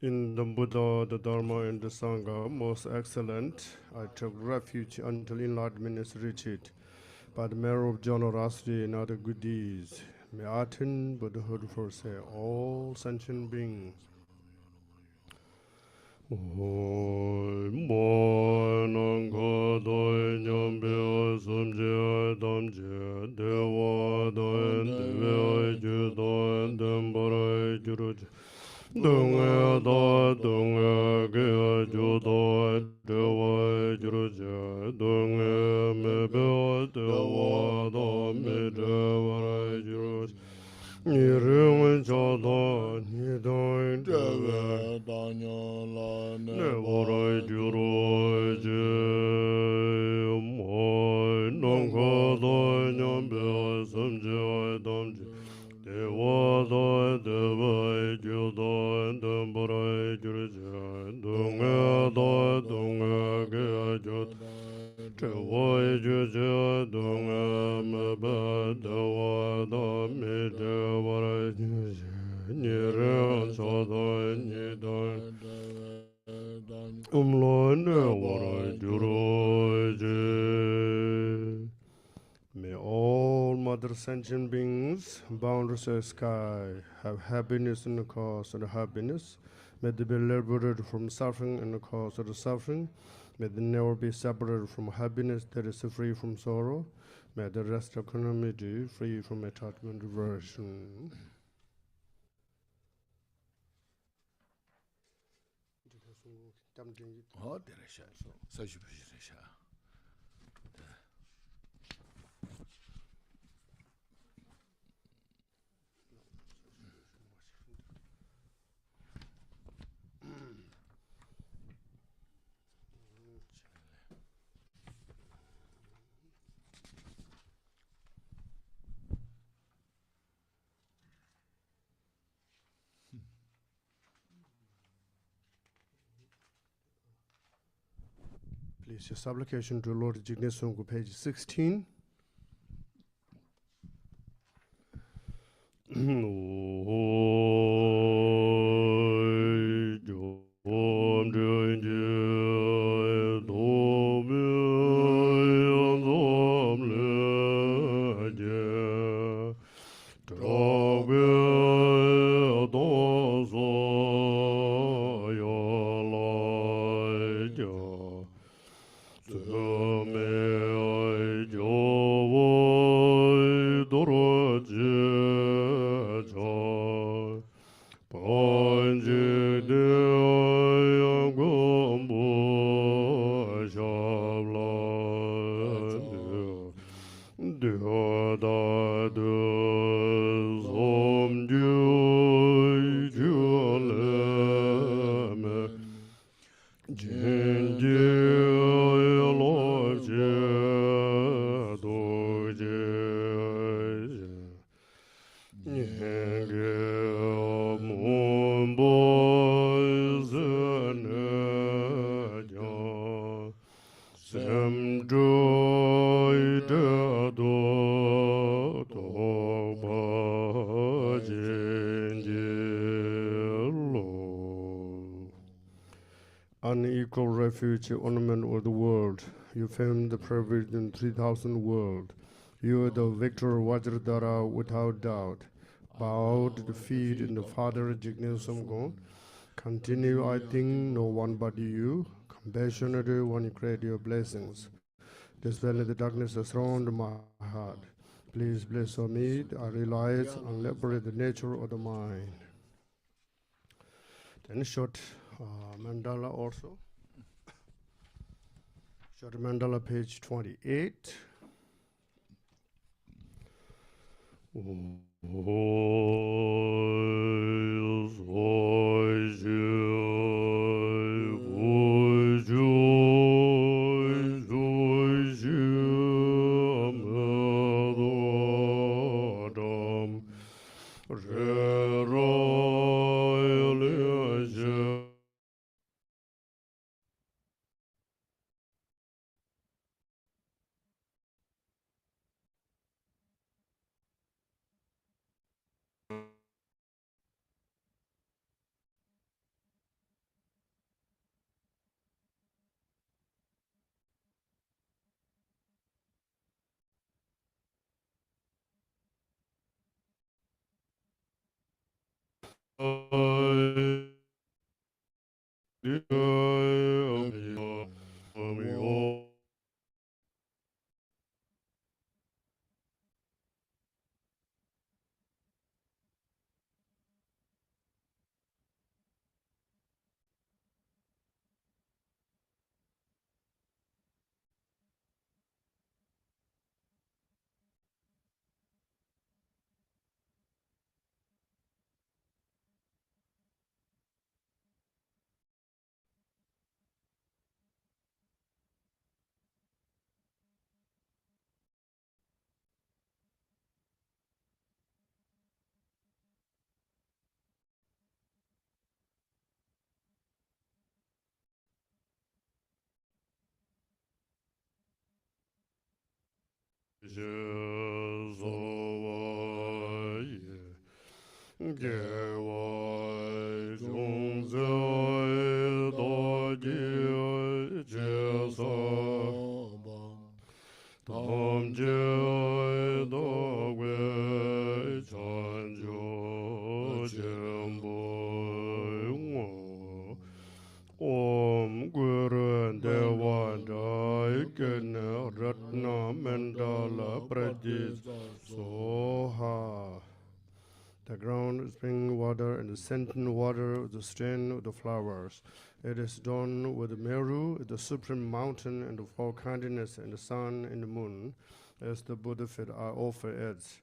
In the Buddha, the Dharma, and the Sangha, most excellent, I took refuge until enlightenment is reached by the merit of generosity and other good deeds. May I attain Buddhahood for say all sentient beings. Oi mo nang ko doi nyam be sum je dam je de wa doi de ve ju doi dem borai ju ru dong da dong ge ju doi de wa ju ru je dong me be de wa da me de wa rai ju ru Nirung chada nidai dewe danya ne warai juroi je moi nongka dai nyambe samje damje dewa dai dewe judai dambarai jurje dunga dai dunga ge jut Chawai juja dunga maba dawa da me dawa niran sada nidan ne wara juroje. May all mother sentient beings, boundless as sky, have happiness in the cause of the happiness. May they be liberated from suffering in the cause of the suffering. May they never be separated from happiness that is free from sorrow. May the rest of humanity free from attachment aversion. Please, your supplication to Lord Jignesungu, page 16. Unequal refuge, ornament of the world. You fame the Prohibition 3000 world. You are the victor Vajradhara without doubt. Bow to the feet in the Father Jignesamgon. Continue, I think, no one but you. Compassionately, when you create your blessings. Dispel the darkness that surrounds my heart. Please bless me. I realize and liberate the nature of the mind. Then a short mandala also. Short mandala, page 28. Om Guru Devada Ikene Ratna Mandala Pradesh Soha. The ground is bringing water and the scented water, the strain of the flowers. It is done with the Meru, the supreme mountain, and the four continents, and the sun and the moon, as the Buddha fed I offer it.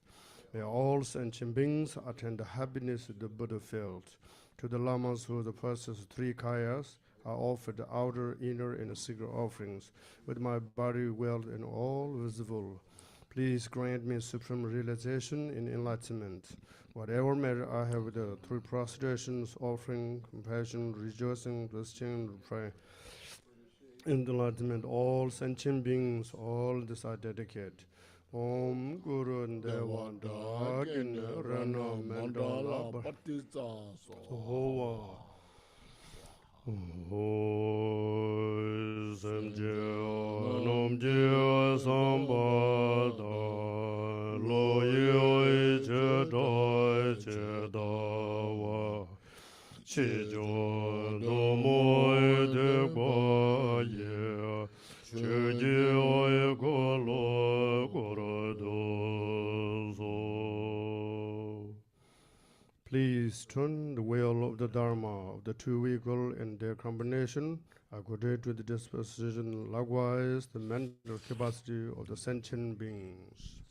May all sentient beings attain the happiness the Buddha felt. To the lamas who possess three kayas, I offer the outer, inner, and secret offerings, with my body, wealth, and all visible. Please grant me supreme realization and enlightenment. Whatever merit I have with the three prostrations, offering, compassion, rejoicing, blessing, prayer, and enlightenment, all sentient beings, all this I dedicate. Om Guru Devada Gina Rana Mandala Patisa Sohova. Samjaya Namjaya Sambada Loyoi Chedai Chedawa Chijo Domoi Dekwa Ye Cheji Oi Kolo Korodoso. Please turn the wheel of the Dharma of the two equal in their combination, according to the disposition, likewise the mental capacity of the sentient beings.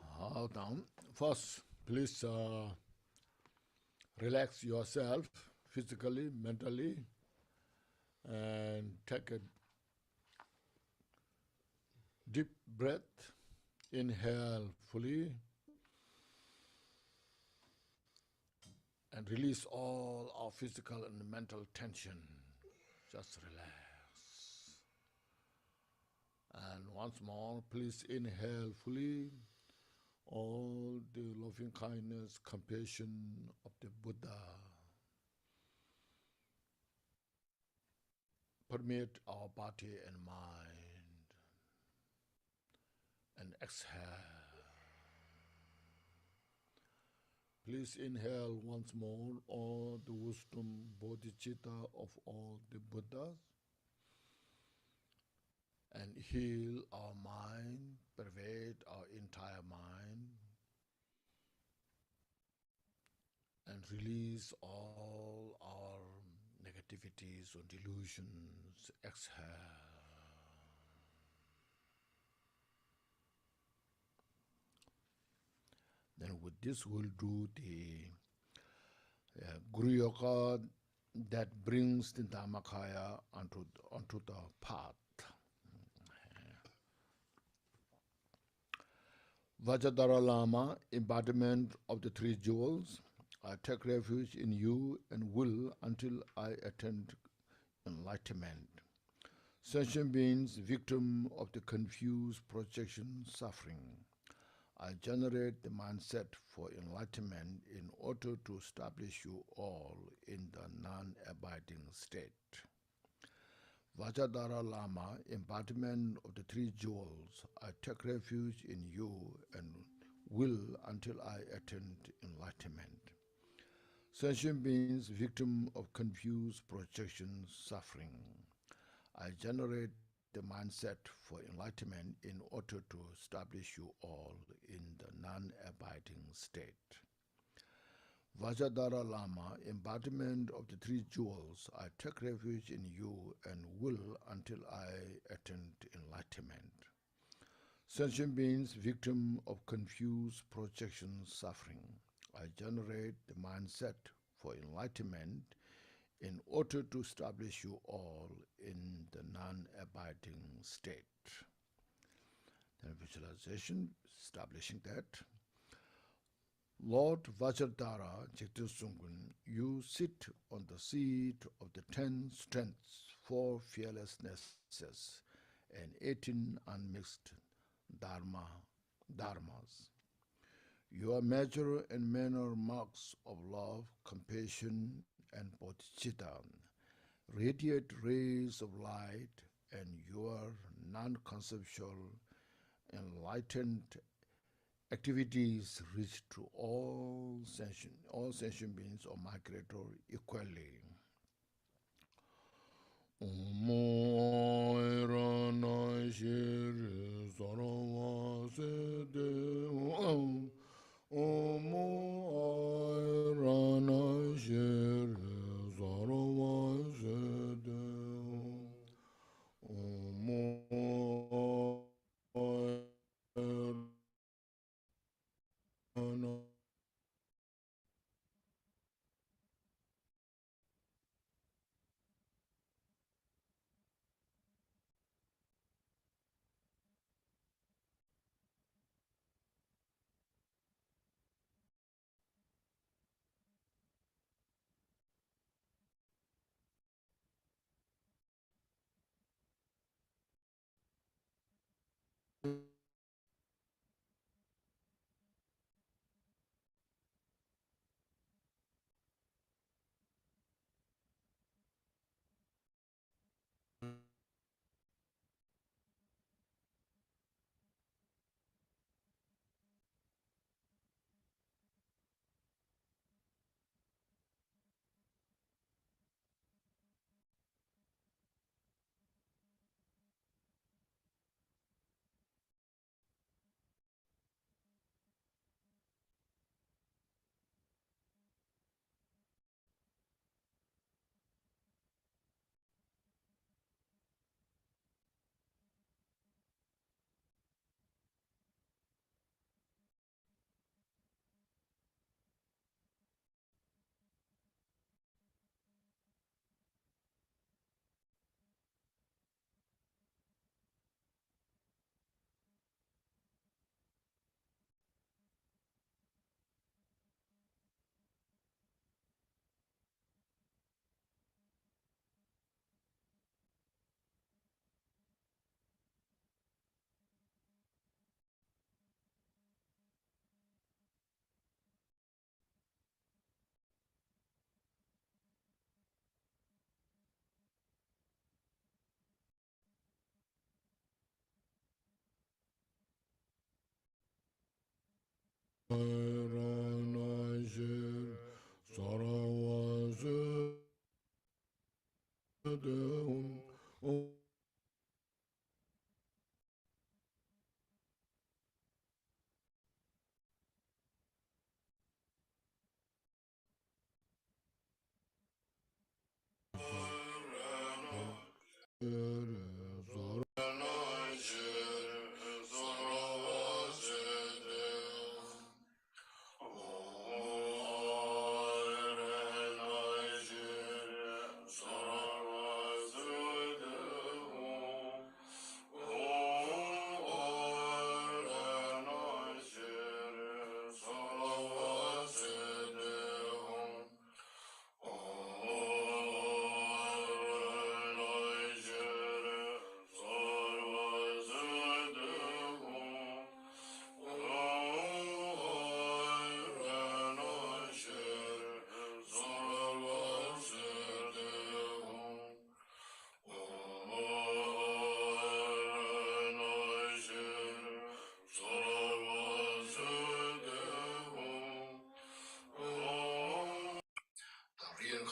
Hold on. First, please relax yourself physically, mentally, and take a deep breath. Inhale fully and release all our physical and mental tension. Just relax. And once more, please inhale fully all the loving kindness, compassion of the Buddha. Permeate our body and mind. And exhale. Please inhale once more all the wisdom, bodhicitta of all the Buddhas, and heal our mind, pervade our entire mind, and release all our negativities or delusions. Exhale. with this, we'll do the Guru Yoga that brings the Dharmakaya onto the path. Vajradhara Lama, embodiment of the three jewels, I take refuge in you and will until I attain enlightenment. Sentient beings, victim of the confused projection suffering, I generate the mindset for enlightenment in order to establish you all in the non-abiding state. Vajradhara Lama, embodiment of the three jewels, I take refuge in you and will until I attain enlightenment. Sentient beings, victim of confused projection suffering, I generate the mindset for enlightenment in order to establish you all in the non-abiding state. Vajradhara Lama, embodiment of the three jewels, I take refuge in you and will until I attain enlightenment. Sentient beings, victim of confused projection suffering, I generate the mindset for enlightenment in order to establish you all in the non-abiding state. Then visualization, establishing that. Lord Vajradhara Jigdusungun, you sit on the seat of the 10 strengths, 4 fearlessnesses, and 18 unmixed dharmas. Your measure and manner marks of love, compassion, and bodhicitta, radiate rays of light, and your non-conceptual, enlightened activities reach to all sentient beings or migrator equally.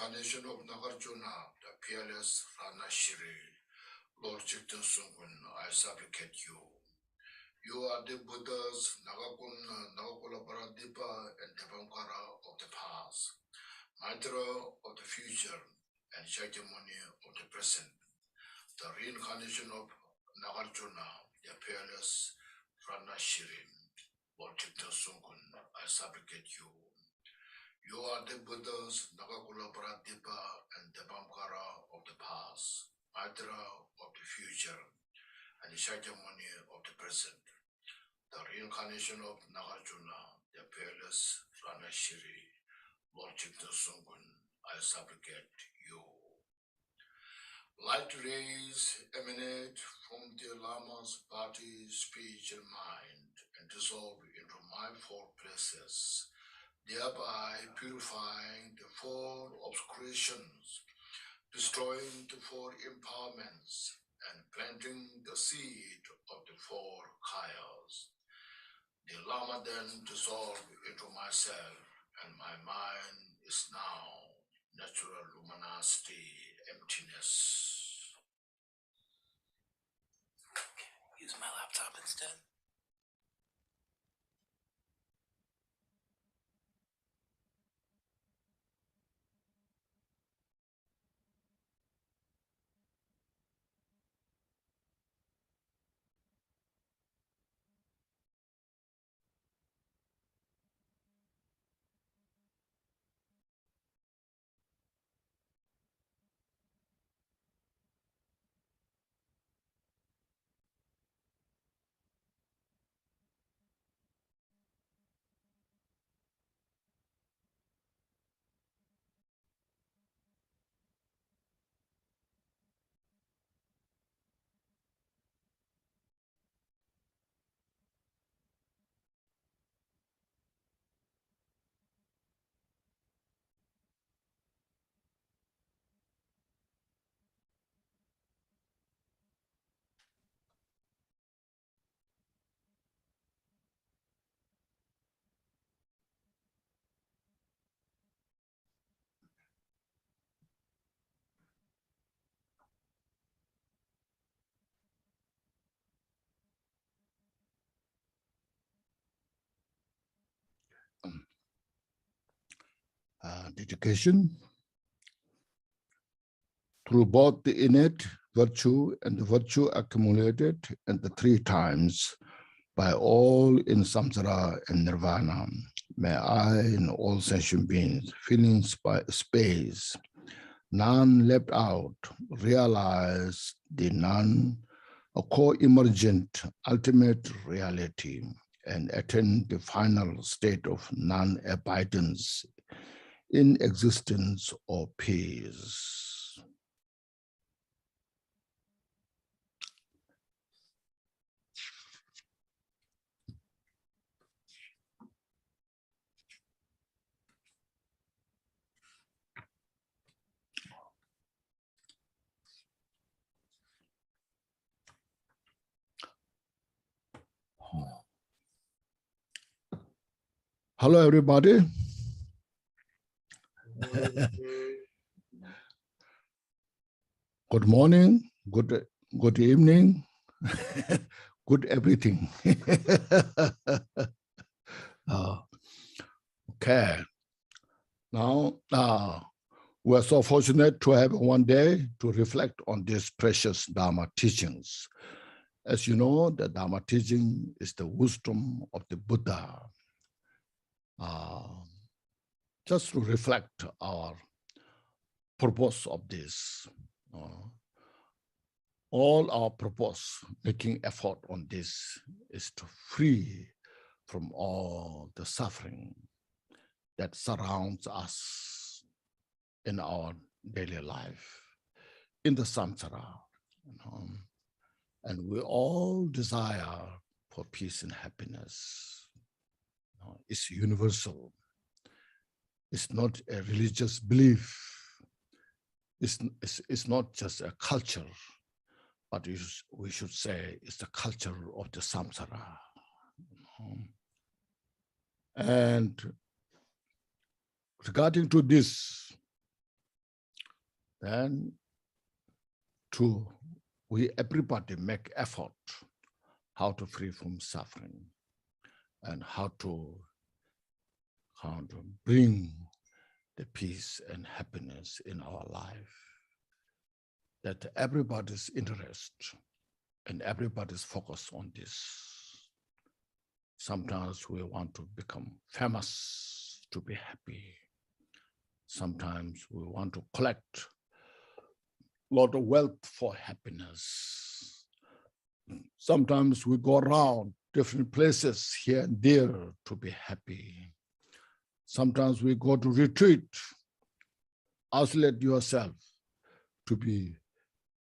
reincarnation of Nagarjuna, the peerless Ranashiri, Lord Chieftain Sungun, I supplicate you. You are the Buddhas, Nagakula Paradipa, and Devamkara of the past, Maitreya of the future, and Shakyamuni of the present. The reincarnation of Nagarjuna, the peerless Ranashiri, Lord Chieftain Sungun, I supplicate you. You are the Buddhas, Nagakula Paradipa, and Devamkara of the past, Maitreya of the future, and Shakyamuni of the present. The reincarnation of Nagarjuna, the peerless Ranashiri, Lord Chieftain Sungun, I supplicate you. Light rays emanate from the Lama's body, speech, and mind, and dissolve into my four places, thereby purifying the four obscurations, destroying the four empowerments, and planting the seed of the four kayas. The Lama then dissolved into myself, and my mind is now natural luminosity, emptiness. Use my laptop instead. Dedication through both the innate virtue and the virtue accumulated and the three times by all in samsara and nirvana. May I and all sentient beings filling space, none left out, realize the none, a co-emergent ultimate reality, and attain the final state of non-abidance in existence or peace. Hello, everybody. Good morning, good evening, good everything. Okay. Now, we're so fortunate to have one day to reflect on these precious Dharma teachings. As you know, the Dharma teaching is the wisdom of the Buddha. Just to reflect our purpose of this. All our purpose, making effort on this, is to free from all the suffering that surrounds us in our daily life, in the samsara. And we all desire for peace and happiness. It's universal. It's not a religious belief. It's not just a culture, but we should say it's the culture of the samsara. And regarding to this, Then everybody make effort how to free from suffering and how to bring the peace and happiness in our life. That everybody's interest and everybody's focus on this. Sometimes we want to become famous to be happy. Sometimes we want to collect a lot of wealth for happiness. Sometimes we go around different places here and there to be happy. Sometimes we go to retreat, isolate yourself to be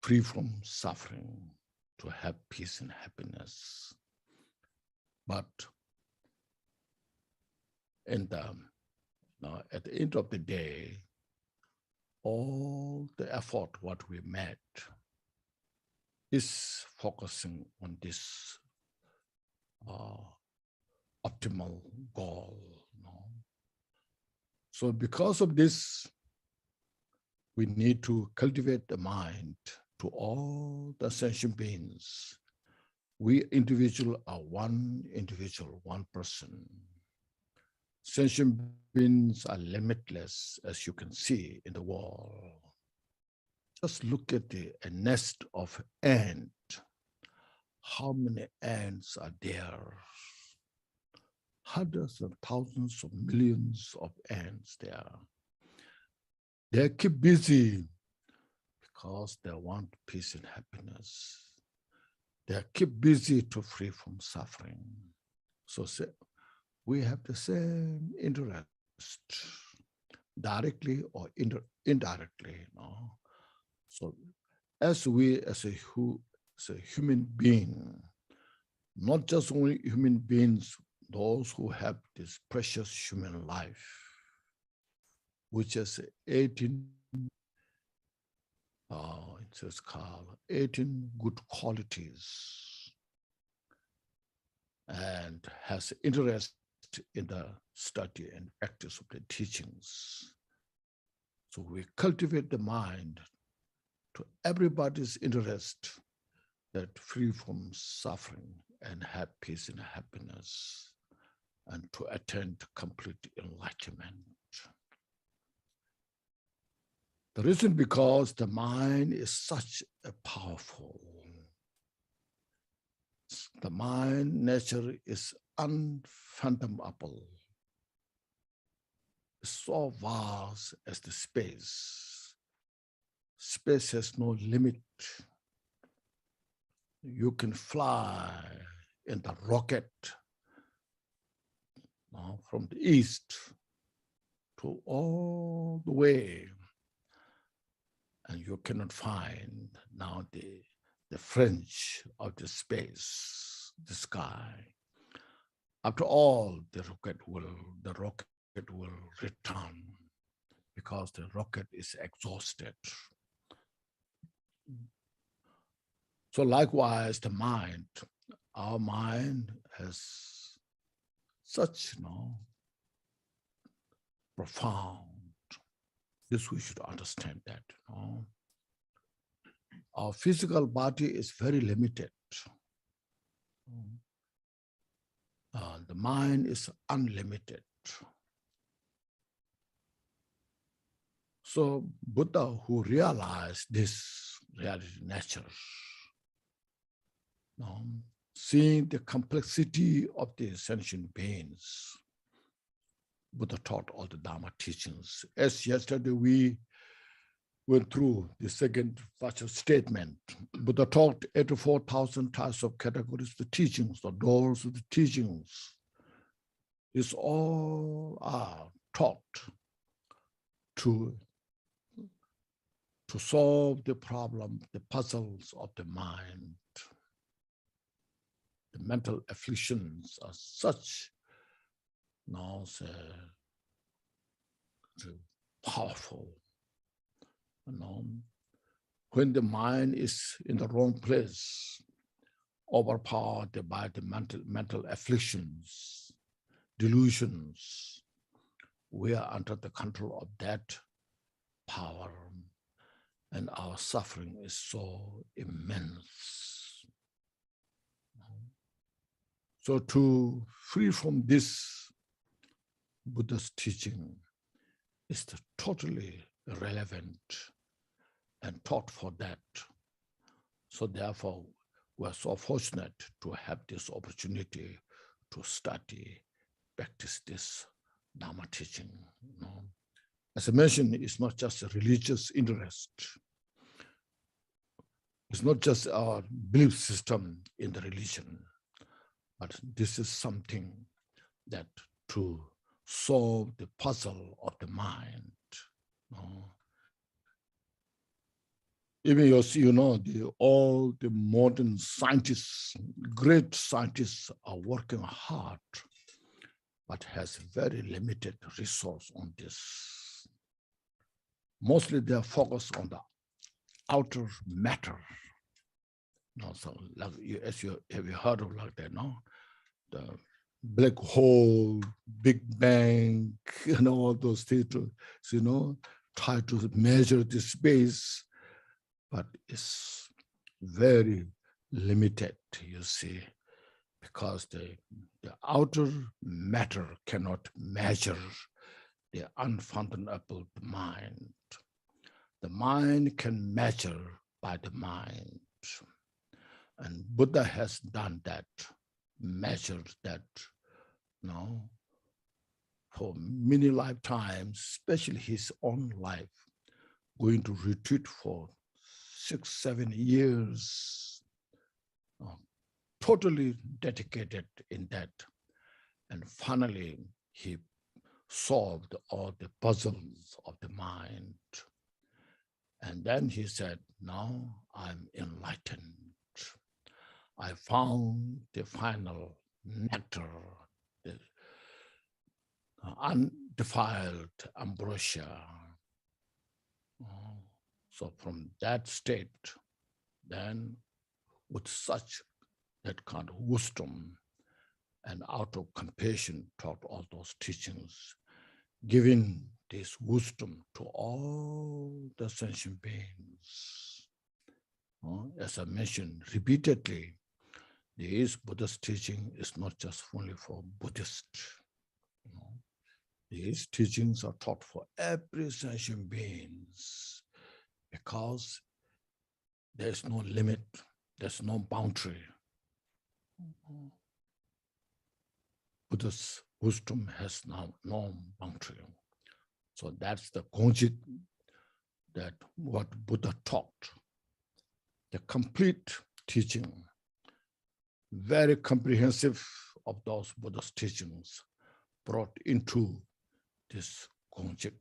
free from suffering, to have peace and happiness. But at the end of the day, all the effort what we made is focusing on this optimal goal. So because of this, we need to cultivate the mind to all the sentient beings. We individual are one individual, one person. Sentient beings are limitless, as you can see in the world. Just look at a nest of ant. How many ants are there? Hundreds of thousands of millions of ants there. They keep busy because they want peace and happiness. They keep busy to free from suffering. So we have the same interest, directly or indirectly. So as we, as a human being, not just only human beings, those who have this precious human life, which is 18 good qualities, and has interest in the study and practice of the teachings. So we cultivate the mind to everybody's interest, that free from suffering and have peace and happiness, and to attain complete enlightenment. The reason because the mind is such a powerful. The mind nature is unfathomable. It's so vast as the space. Space has no limit. You can fly in the rocket from the east to all the way, and you cannot find now the fringe of the space, the sky. After all, the rocket will return because the rocket is exhausted. So likewise, the mind, our mind has such profound. This we should understand that. Our physical body is very limited. The mind is unlimited. So Buddha, who realized this reality nature, seeing the complexity of the sentient beings, Buddha taught all the Dharma teachings. As yesterday we went through the second virtual statement, Buddha taught 84,000 types of categories, the teachings, the doors of the teachings. It's all are taught to solve the problem, the puzzles of the mind. The mental afflictions are such powerful. When the mind is in the wrong place, overpowered by the mental afflictions, delusions, we are under the control of that power. and our suffering is so immense. So to free from this Buddha's teaching is totally relevant and taught for that. So therefore, we're so fortunate to have this opportunity to study, practice this Dharma teaching. As I mentioned, it's not just a religious interest. It's not just our belief system in the religion, but this is something that to solve the puzzle of the mind. Even all the modern scientists, great scientists are working hard, but has very limited resource on this. Mostly they are focused on the outer matter. So like have you heard of like that, no? The black hole, Big Bang, all those things, try to measure the space, but it's very limited, you see, because the outer matter cannot measure the unfathomable mind. The mind can measure by the mind. And Buddha has done that, measured that, for many lifetimes, especially his own life, going to retreat for 6-7 years, totally dedicated in that. And finally, he solved all the puzzles of the mind. And then he said, now I'm enlightened. I found the final nectar, the undefiled ambrosia. So from that state, then with such that kind of wisdom and out of compassion taught all those teachings, giving this wisdom to all the sentient beings. As I mentioned repeatedly, this Buddha's teaching is not just only for Buddhists. These teachings are taught for every sentient beings because there's no limit, there's no boundary. Buddha's wisdom has no boundary. So that's the GONGCHIK, that what Buddha taught, the complete teaching, very comprehensive of those Buddha's teachings brought into this GONGCHIK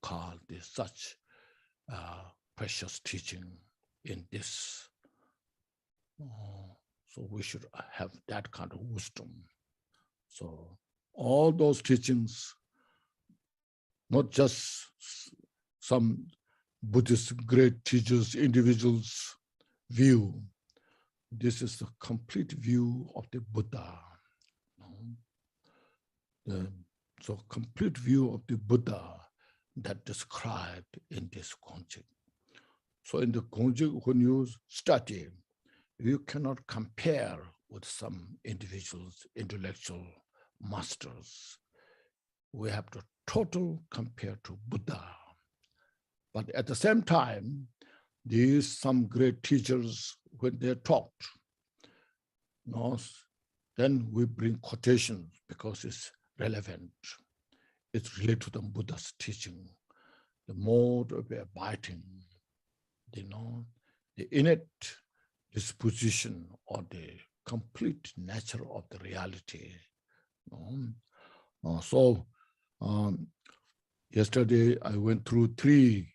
called this such precious teaching in this. So we should have that kind of wisdom. So all those teachings, not just some Buddhist great teachers, individuals' view. This is the complete view of the Buddha. So complete view of the Buddha that described in this GONGCHIK. So in the GONGCHIK, when you study, you cannot compare with some individuals, intellectual masters. We have to total compare to Buddha. But at the same time, these some great teachers, when they talked, then we bring quotations because it's relevant. It's related to the Buddha's teaching, the mode of abiding, the innate disposition or the complete nature of the reality. Yesterday I went through 3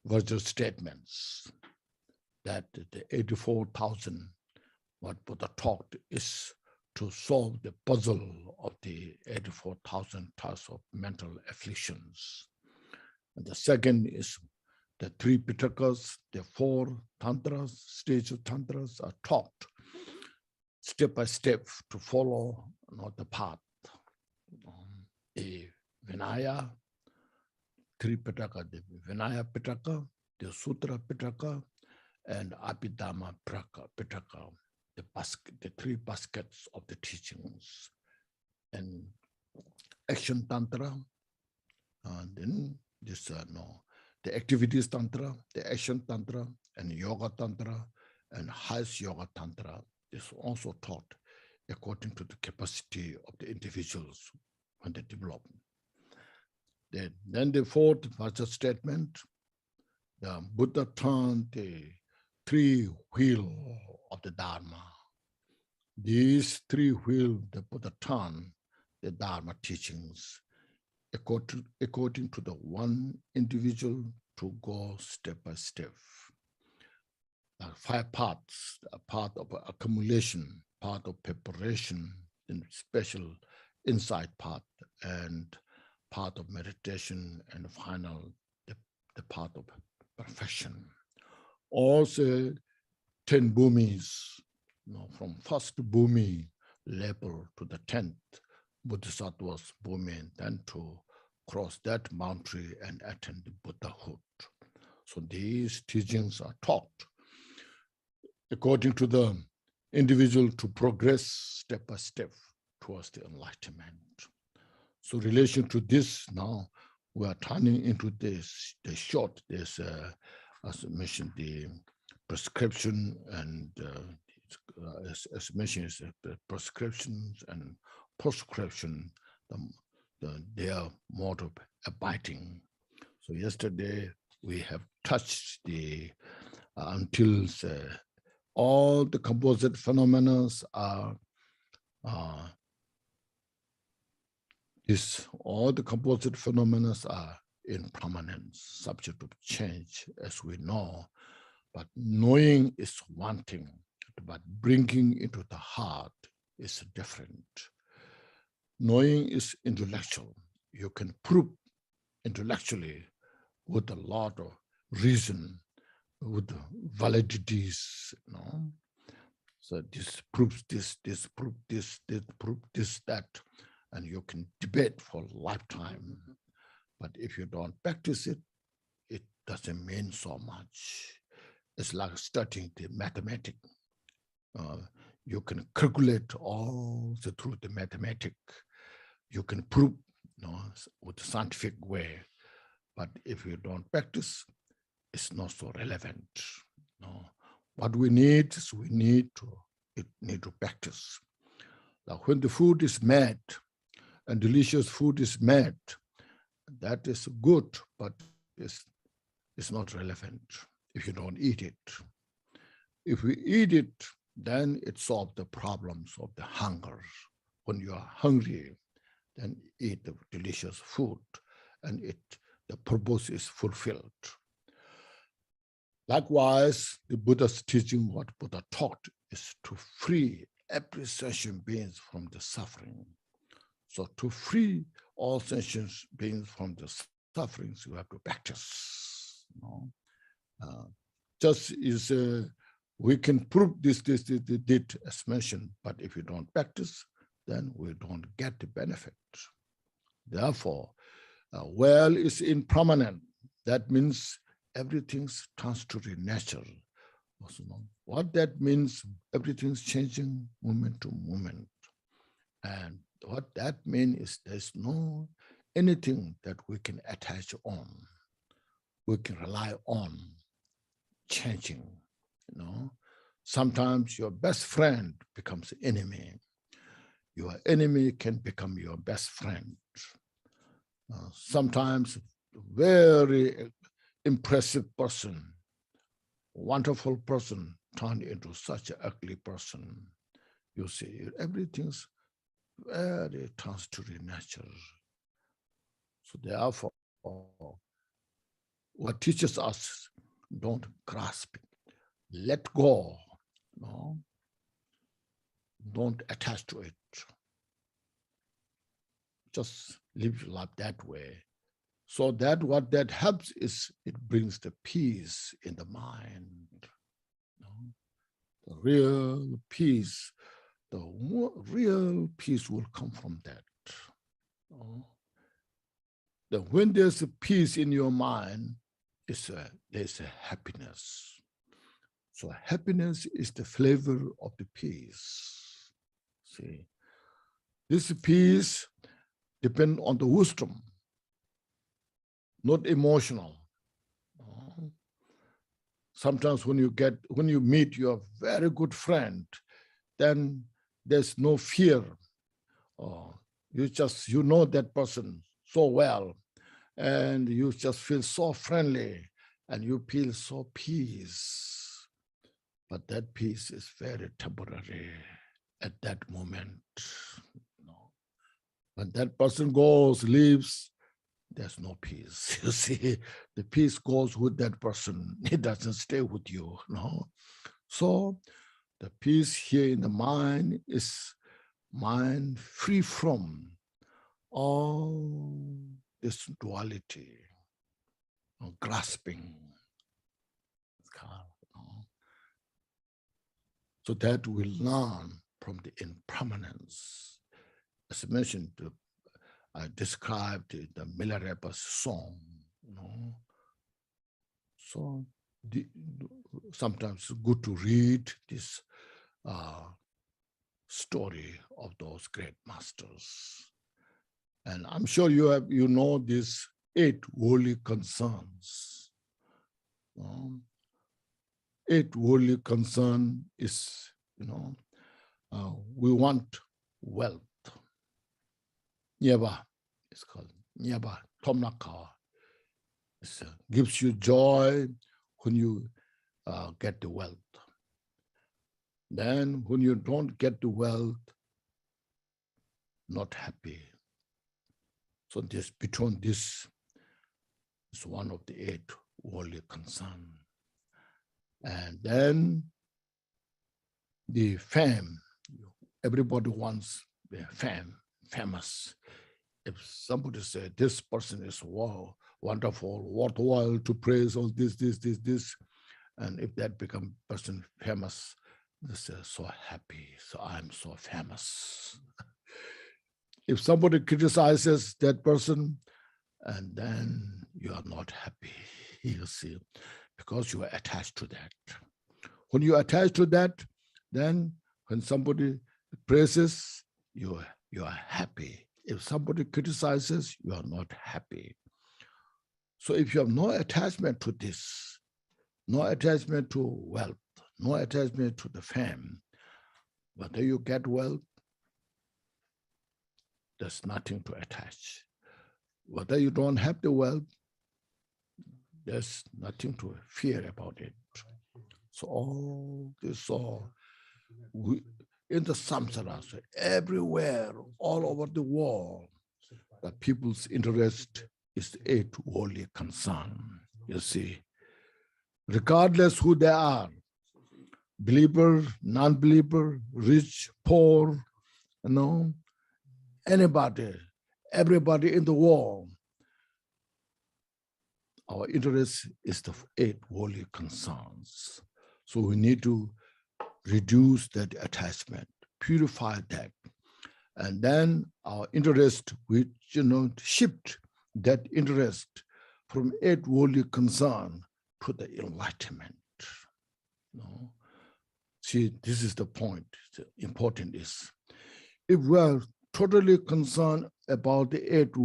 Vajra statements that the 84,000 what Buddha taught is to solve the puzzle of the 84,000 types of mental afflictions. And the second is the 3 Pitakas, the 4 tantras, stages of tantras are taught step by step to follow the path. The Vinaya, 3 Pitaka, the Vinaya Pitaka, the Sutra Pitaka and Abhidhamma Pitaka, the three baskets of the teachings, and Action Tantra, and then this the Activities Tantra, the Action Tantra, and Yoga Tantra, and Highest Yoga Tantra is also taught according to the capacity of the individuals when they develop. Then the fourth verse statement, the Buddha turned the three wheels of the Dharma. These three wheels, the Buddha turned the Dharma teachings according to the one individual to go step by step. 5 parts, a part of accumulation, part of preparation, and special insight part, and part of meditation, and final, the part of perfection. Also 10 bhumis, from first bhumi level to the 10th Bodhisattva's bhumi, and then to cross that boundary and attain the Buddhahood. So these teachings are taught according to the individual to progress step by step towards the enlightenment. So in relation to this, now we are turning into this, the short, as I mentioned, the prescription and as mentioned, the prescriptions and prescription, their mode of abiding. So yesterday we have touched the until all the composite phenomena are all the composite phenomena are impermanent, subject to change, as we know. But knowing is one thing, but bringing into the heart is different. Knowing is intellectual. You can prove intellectually with a lot of reason, with validities, So this proves this, this proves this, this proves this, that, and you can debate for a lifetime. But if you don't practice it, it doesn't mean so much. It's like studying the mathematics. You can calculate all through the mathematics. You can prove with the scientific way. But if you don't practice, it's not so relevant. What we need is we need to practice. Like when the food is made, and delicious food is made, that is good, but it's not relevant if you don't eat it. If we eat it, then it solves the problems of the hunger. When you are hungry, then eat the delicious food, and the purpose is fulfilled. Likewise, the Buddha's teaching, what Buddha taught, is to free every sentient being from the suffering. So to free all sentient beings from the sufferings, you have to practice. Just as we can prove this did as mentioned, but if you don't practice, then we don't get the benefit. Therefore, well is impermanent. That means everything's transitory nature. What that means, everything's changing moment to moment. And what that means is there's no anything that we can attach on. We can rely on changing. Sometimes your best friend becomes enemy. Your enemy can become your best friend. Sometimes very impressive person, wonderful person turned into such an ugly person. You see, everything's very transitory nature. So therefore, what teaches us, don't grasp it. Let go. Don't attach to it. Just live your life that way. So that what that helps is it brings the peace in the mind. The real peace, real peace will come from that. That when there's a peace in your mind, there's a happiness. So happiness is the flavor of the peace. See, this peace depends on the wisdom, not emotional. Sometimes when you meet your very good friend, then there's no fear. You know that person so well, and you just feel so friendly, and you feel so peace. But that peace is very temporary at that moment. When that person goes, leaves, there's no peace. You see, the peace goes with that person. It doesn't stay with you. No. So the peace here in the mind is mind free from all this duality, grasping. So that we learn from the impermanence. As I mentioned, I described the Milarepa's song. So sometimes it's good to read this story of those great masters. And I'm sure you know these 8 worldly concerns. 8 worldly concern is, we want wealth. Nyeba, it's called Nyeba, Tomnakawa. It gives you joy when you get the wealth. Then when you don't get the wealth, not happy. So between this is one of the 8 worldly concerns. And then the fame. Everybody wants the famous. If somebody said this person is wonderful, worthwhile to praise, all this, and if that become person famous, they say, so happy, so I'm so famous. If somebody criticizes that person, and then you are not happy, you see, because you are attached to that. When you are attached to that, then when somebody praises, you are happy. If somebody criticizes, you are not happy. So if you have no attachment to this, no attachment to wealth, no attachment to the fame, whether you get wealth, there's nothing to attach. Whether you don't have the wealth, there's nothing to fear about it. So all this, in the samsara, so everywhere, all over the world, the people's interest is 8 worldly concern. You see, regardless who they are, believer, non-believer, rich, poor, anybody, everybody in the world, our interest is the 8 worldly concerns. So we need to reduce that attachment, purify that. And then our interest, we shift that interest from 8 worldly concern to the enlightenment. See, this is the point. The important is, if we are totally concerned about the 8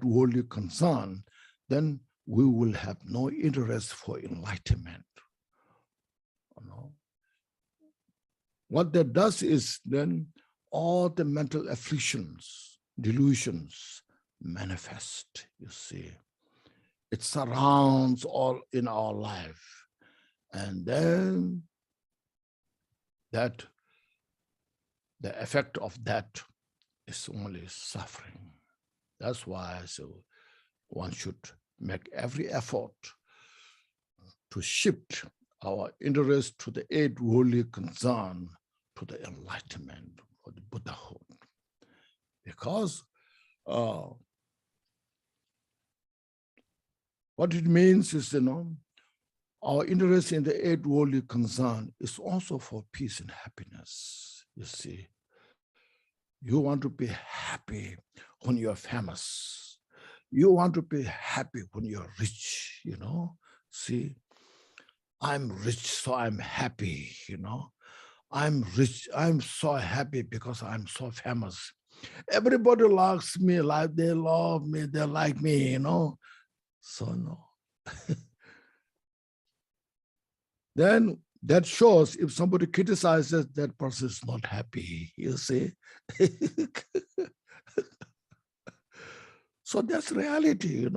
worldly concern, then we will have no interest for enlightenment. What that does is then all the mental afflictions, delusions manifest, you see. It surrounds all in our life. And then the effect of that is only suffering. That's why one should make every effort to shift our interest to the 8 worldly concern, to the enlightenment or the Buddhahood. Because what it means is, our interest in the 8 worldly concern is also for peace and happiness. You see, you want to be happy when you're famous. You want to be happy when you're rich, See, I'm rich, so I'm happy, I'm rich, I'm so happy because I'm so famous. Everybody likes me, like they love me, they like me, So no. Then that shows if somebody criticizes, that person is not happy, you see. So that's reality,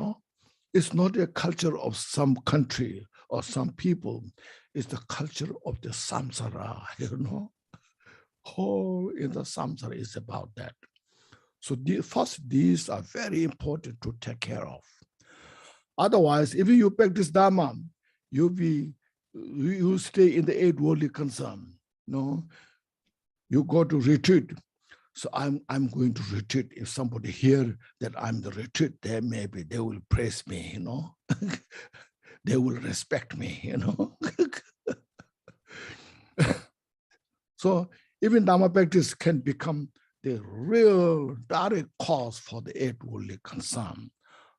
It's not a culture of some country or some people. It's the culture of the samsara, Whole in the samsara is about that. So first, these are very important to take care of. Otherwise, if you practice Dharma, you stay in the eight worldly concern. You go to retreat. So I'm going to retreat. If somebody hear that I'm the retreat, they will praise me, They will respect me, So even Dharma practice can become the real direct cause for the eight worldly concern.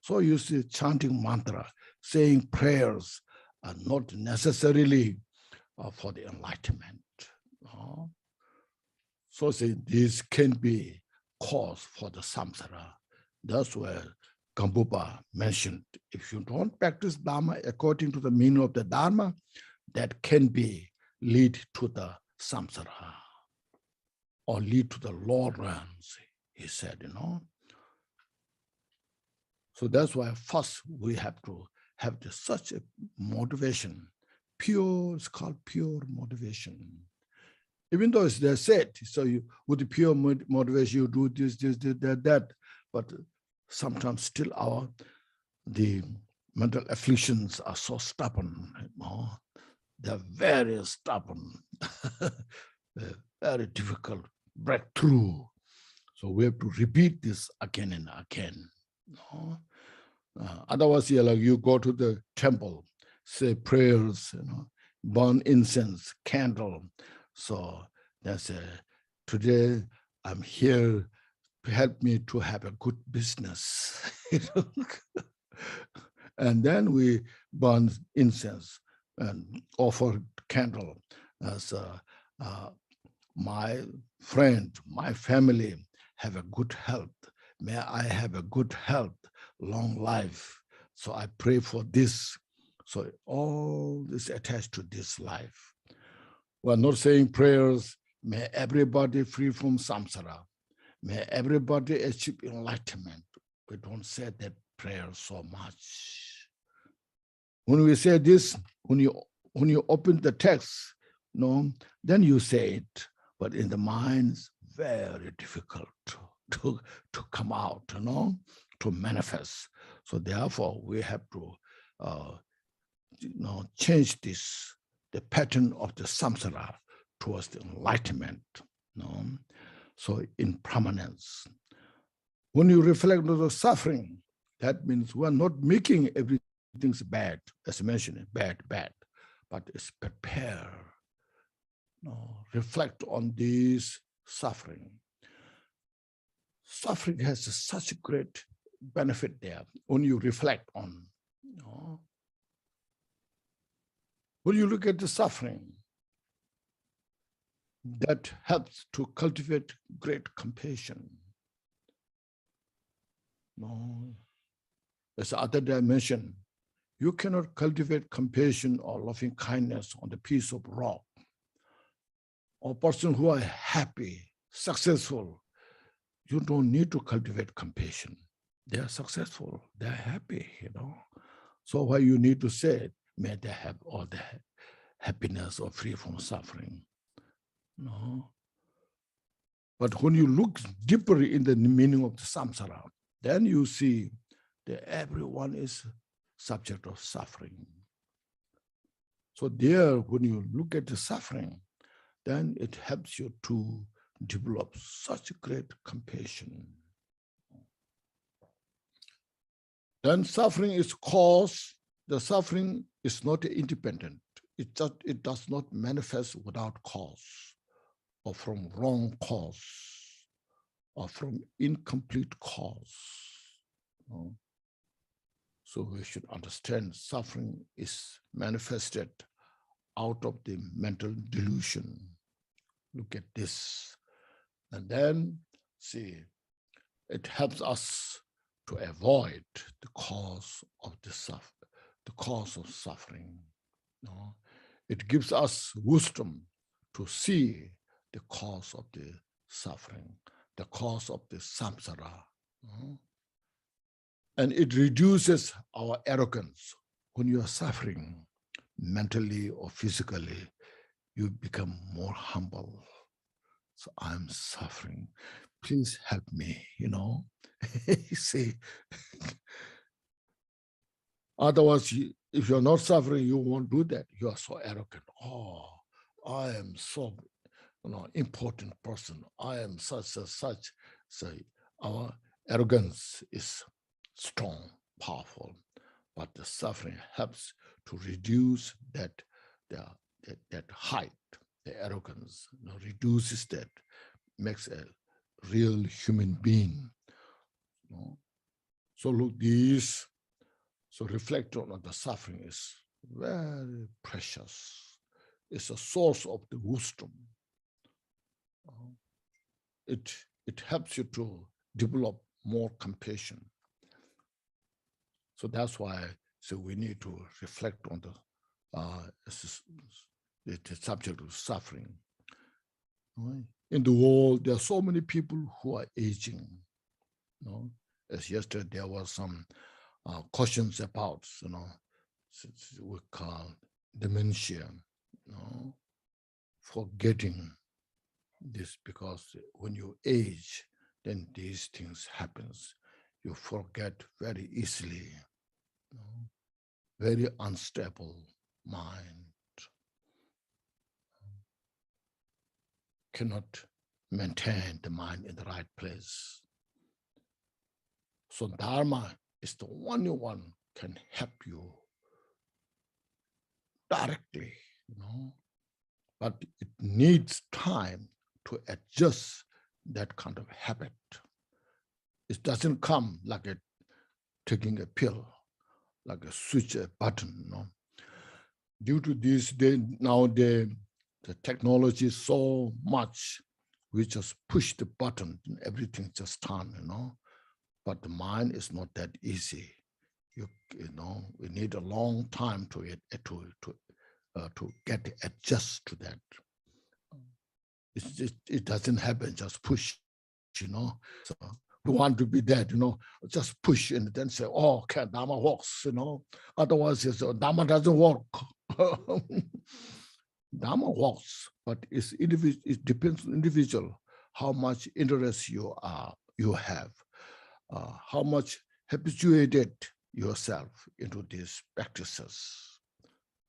So you see, chanting mantra, saying prayers are not necessarily for the enlightenment. So say this can be cause for the samsara. That's where Gambupa mentioned, if you don't practice Dharma according to the meaning of the Dharma, that can be lead to the samsara or lead to the lowlands, he said, So that's why first we have to have such a motivation. It's called pure motivation. Even though they're said, so with the pure motivation, you do this, that, but sometimes still the mental afflictions are so stubborn, They're very stubborn, very difficult breakthrough. So we have to repeat this again and again. Otherwise, you go to the temple, say prayers, burn incense, candle. So that's today I'm here to help me to have a good business. And then we burn incense and offer candle as my friend, my family have a good health. May I have a good health, long life. So I pray for this. So all this attached to this life. We're not saying prayers, may everybody free from samsara. May everybody achieve enlightenment. We don't say that prayer so much. When we say this, when you open the text, then you say it. But in the mind, it's very difficult to come out, to manifest. So therefore, we have to change the pattern of the samsara towards the enlightenment. So in permanence. When you reflect on the suffering, that means we're not making everything's bad, as I mentioned, bad, but it's prepare. Reflect on this suffering. Suffering has such a great benefit there when you reflect on. When you look at the suffering, that helps to cultivate great compassion. As the other day I mentioned, you cannot cultivate compassion or loving kindness on the piece of rock. Or person who are happy, successful, you don't need to cultivate compassion. They are successful, they are happy, So why you need to say, may they have all the happiness or free from suffering. But when you look deeper in the meaning of the samsara, then you see that everyone is subject of suffering. So there, when you look at the suffering, then it helps you to develop such great compassion. Then suffering is caused, the suffering is not independent. It does not manifest without cause, or from wrong cause, or from incomplete cause. So we should understand suffering is manifested out of the mental delusion. Look at this. And then, see, it helps us to avoid the cause of the suffering. No? It gives us wisdom to see the cause of the suffering, the cause of the samsara. No? And it reduces our arrogance. When you are suffering mentally or physically, you become more humble. So I'm suffering. Please help me, you know. You see, otherwise, if you're not suffering, you won't do that. You are so arrogant. Oh, I am so, important person. I am such. So our arrogance is strong, powerful, but the suffering helps to reduce that height, the arrogance, reduces that, makes a real human being. So look, these, so reflect on the suffering is very precious. It's a source of the wisdom. It helps you to develop more compassion. So that's why we need to reflect on the subject of suffering. In the world, there are so many people who are aging. As yesterday, there was some questions about, we call dementia, forgetting this, because when you age, then these things happens. You forget very easily, very unstable mind, cannot maintain the mind in the right place. So Dharma is the only one can help you directly, but it needs time to adjust that kind of habit. It doesn't come like taking a pill, like a switch a button. Due to this, the technology is so much, we just push the button and everything just turns, But the mind is not that easy. We need a long time to get adjust to that. It doesn't happen, just push, So we want to be dead, just push and then say, oh, okay, Dharma works, Otherwise, Dharma doesn't work. Dharma works, but it depends on individual, how much interest you have, how much habituated yourself into these practices.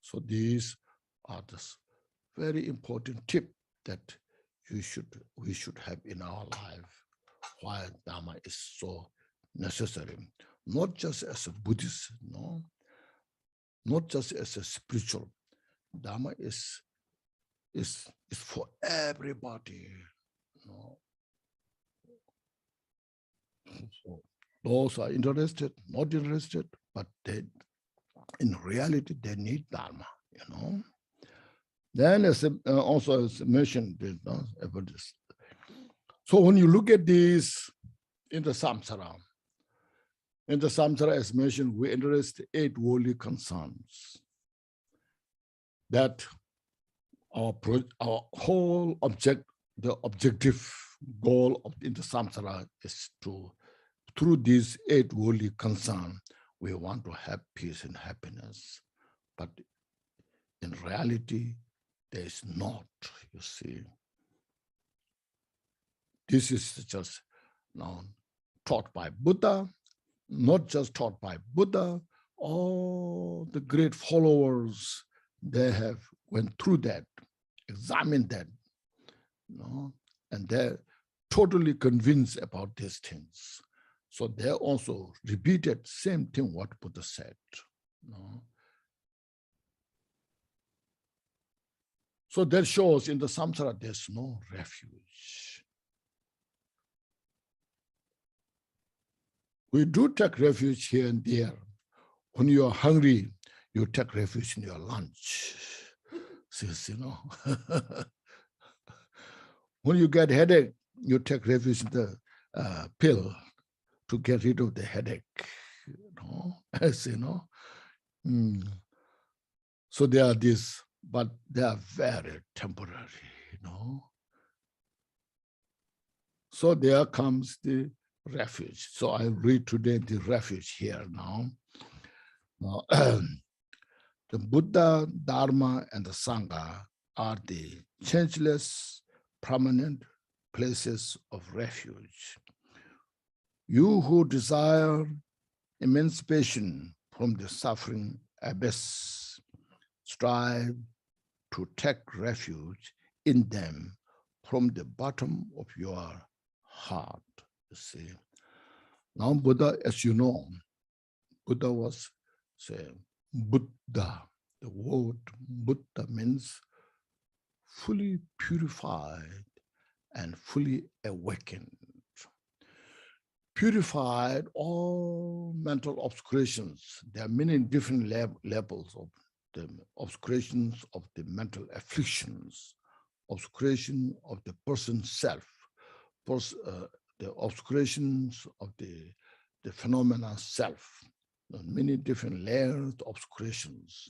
So these are the very important tip that we should have in our life, why Dharma is so necessary, not just as a Buddhist, not just as a spiritual. Dharma is for everybody. So those are interested, not interested, but in reality, they need Dharma, Then also as mentioned about this. So when you look at these in the samsara, as mentioned, we address 8 worldly concerns. That our whole the objective goal in the samsara is to, through these 8 worldly concerns, we want to have peace and happiness. But in reality, there is not, you see. This is just now taught by Buddha, not just taught by Buddha. All the great followers, they have went through that, examined that, and they're totally convinced about these things. So they also repeated same thing what Buddha said. So that shows in the samsara there's no refuge. We do take refuge here and there When you are hungry, you take refuge in your lunch. Says, you know. When you get headache, you take refuge in the pill to get rid of the headache. You know, as you know. So they are this, but they are very temporary, you know. So there comes the refuge. So I read today the refuge here now. The Buddha, Dharma, and the Sangha are the changeless, permanent places of refuge. You who desire emancipation from the suffering abyss, strive to take refuge in them from the bottom of your heart, you see. Now Buddha, as you know, Buddha was saying, Buddha, the word Buddha means fully purified and fully awakened. Purified all mental obscurations. There are many different levels of the obscurations of the mental afflictions, obscuration of the person's self, the obscurations of the phenomena self. Many different layers of obscurations.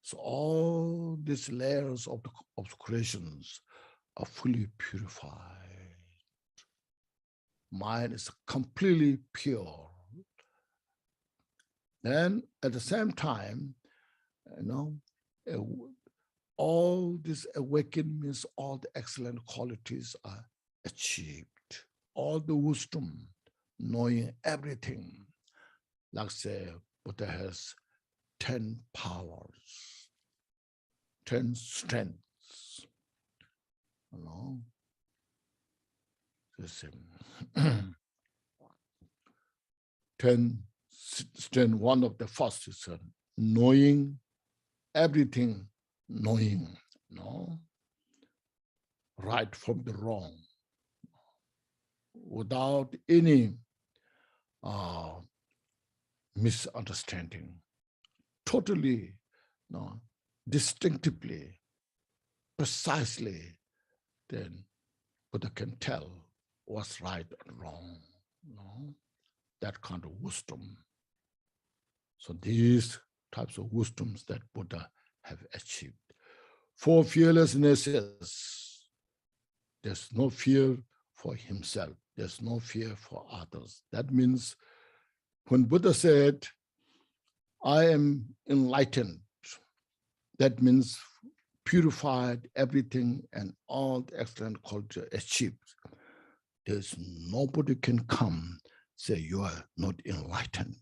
So all these layers of the obscurations are fully purified. Mind is completely pure. Then at the same time, you know, all this awakening means all the excellent qualities are achieved. All the wisdom, knowing everything. Like say, Buddha has 10 powers, 10 strengths, you know. Strength, one of the first is knowing everything, knowing, you know, right from the wrong, without any misunderstanding, totally, distinctively, precisely, then Buddha can tell what's right and wrong, that kind of wisdom. So these types of wisdoms that Buddha have achieved. 4 fearlessnesses. There's no fear for himself. There's no fear for others. That means when Buddha said, I am enlightened, that means purified everything and all the excellent culture achieved. There's nobody can come say you are not enlightened.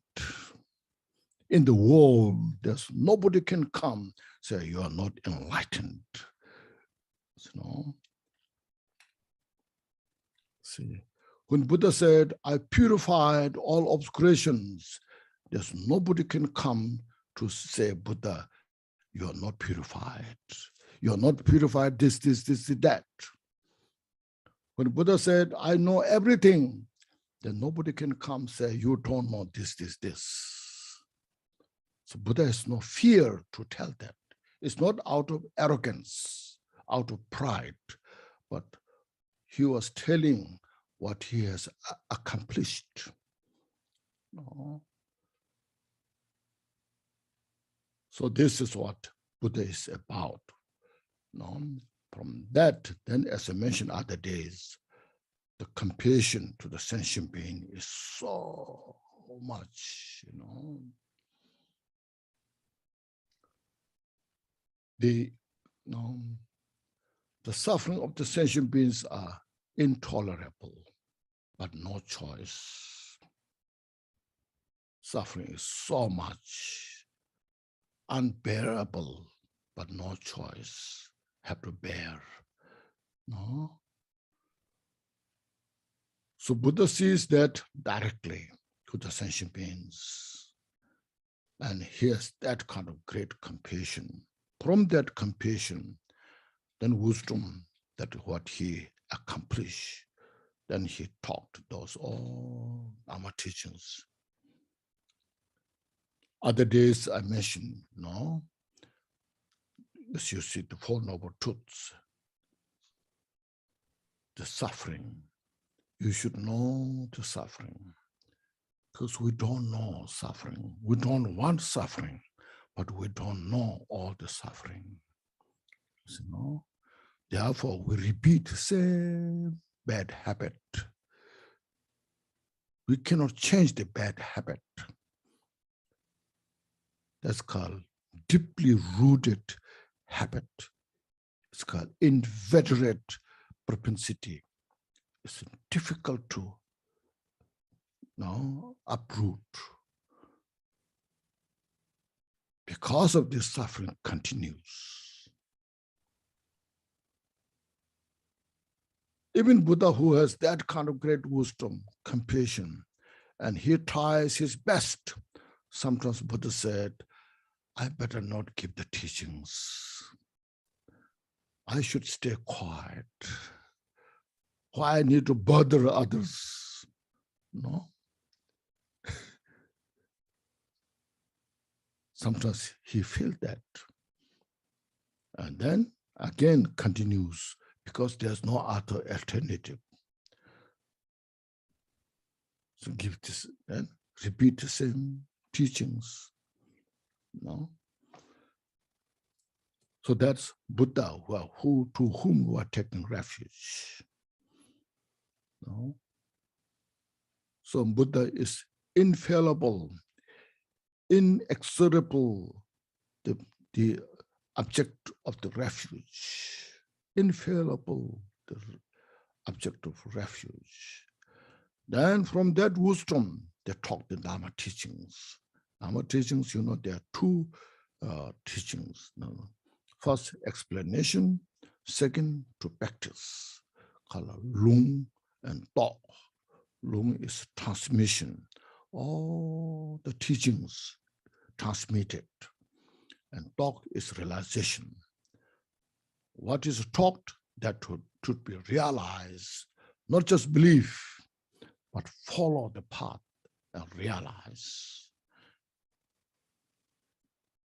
In the world, there's nobody can come say you are not enlightened. See, when Buddha said, I purified all obscurations, there's nobody can come to say, Buddha, you are not purified. You are not purified this, that. When Buddha said, I know everything, then nobody can come say, you don't know this. So Buddha has no fear to tell that. It's not out of arrogance, out of pride, but he was telling what he has accomplished. So this is what Buddha is about. From that, then as I mentioned other days, the compassion to the sentient being is so much, The suffering of the sentient beings are intolerable, but no choice. Suffering is so much unbearable, but no choice, have to bear. So Buddha sees that directly to the sentient beings. And he has that kind of great compassion. From that compassion, then wisdom, that what he accomplished, then he taught those all Dharma teachings. Other days I mentioned, no, as you see, the Four Noble Truths, the suffering. You should know the suffering, because we don't know suffering. We don't want suffering, but we don't know all the suffering. You know? Therefore, we repeat the same bad habit. We cannot change the bad habit. That's called deeply rooted habit. It's called inveterate propensity. It's difficult to uproot. Because of this, suffering continues. Even Buddha, who has that kind of great wisdom, compassion, and he tries his best. Sometimes Buddha said, I better not give the teachings. I should stay quiet. Why I need to bother others? No. Sometimes he feels that. And then again continues, because there's no other alternative. So give this and repeat the same teachings. No. So that's Buddha, to whom we are taking refuge. No. So Buddha is infallible, inexorable, the object of the refuge. Infallible, the object of refuge. Then from that wisdom, they taught the Dharma teachings. Dharma teachings, there are two teachings. First, explanation. Second, to practice, called Lung and Tok. Lung is transmission. All the teachings transmitted. And Tok is realization. What is taught, that should be realized, not just believe, but follow the path and realize.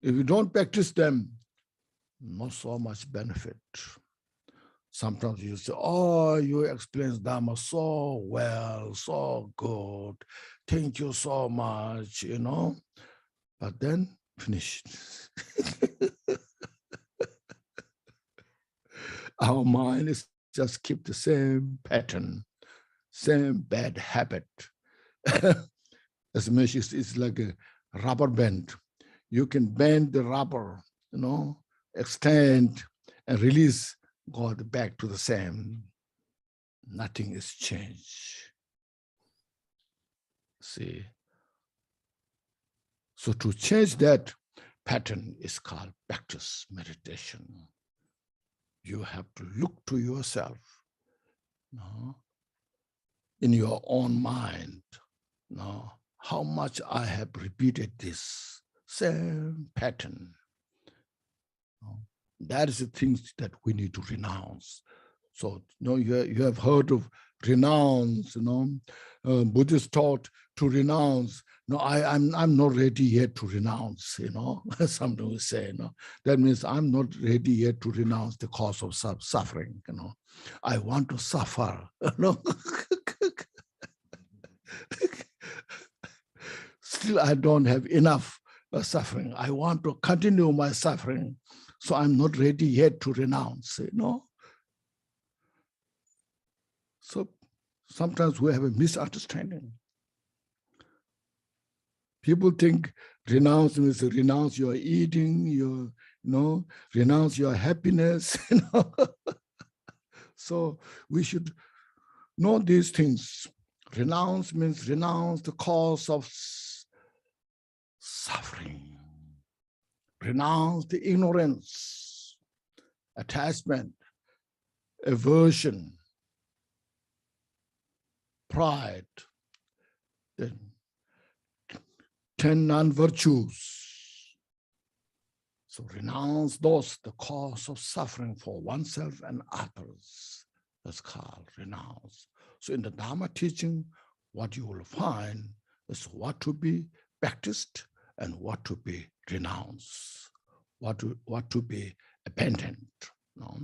If you don't practice them, not so much benefit. Sometimes you say, oh, you explain Dharma so well, so good. Thank you so much, But then, finished. Our mind is just keep the same pattern, same bad habit. As much as it's like a rubber band. You can bend the rubber, extend and release, go back to the same. Nothing is changed. See? So to change that pattern is called practice meditation. You have to look to yourself, in your own mind, how much I have repeated this same pattern. That is the things that we need to renounce. So, you have heard of renounce, Buddhists taught to renounce. No, I'm not ready yet to renounce, Sometimes we say, that means I'm not ready yet to renounce the cause of suffering, I want to suffer, Still, I don't have enough suffering. I want to continue my suffering, so I'm not ready yet to renounce, So sometimes we have a misunderstanding. People think renounce means renounce your eating, renounce your happiness, So we should know these things. Renounce means renounce the cause of suffering. Renounce the ignorance, attachment, aversion, pride, then 10 non-virtues. So renounce those, the cause of suffering for oneself and others. That's called renounce. So in the Dharma teaching, what you will find is what to be practiced and what to be renounced, what to be abandoned. No?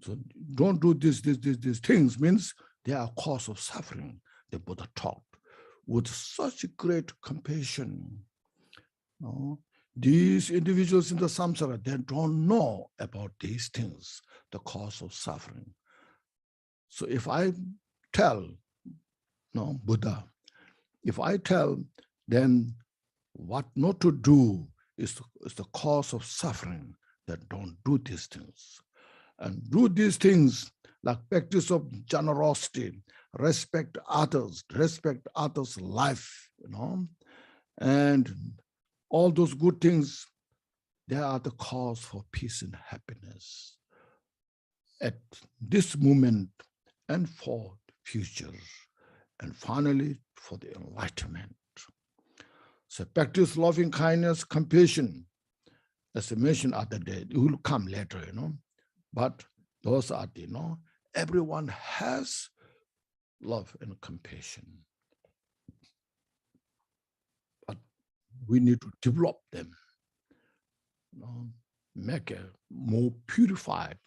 So don't do these things, means they are cause of suffering. The Buddha taught with such great compassion. No? These individuals in the samsara, they don't know about these things, the cause of suffering. So if I tell, no, Buddha, if I tell, then what not to do is the cause of suffering, that don't do these things. And do these things like practice of generosity, respect others' life, and all those good things, they are the cause for peace and happiness at this moment and for the future, and finally for the enlightenment. So practice loving kindness, compassion, as I mentioned other day, it will come later, but those are the, everyone has love and compassion. But we need to develop them, make it more purified.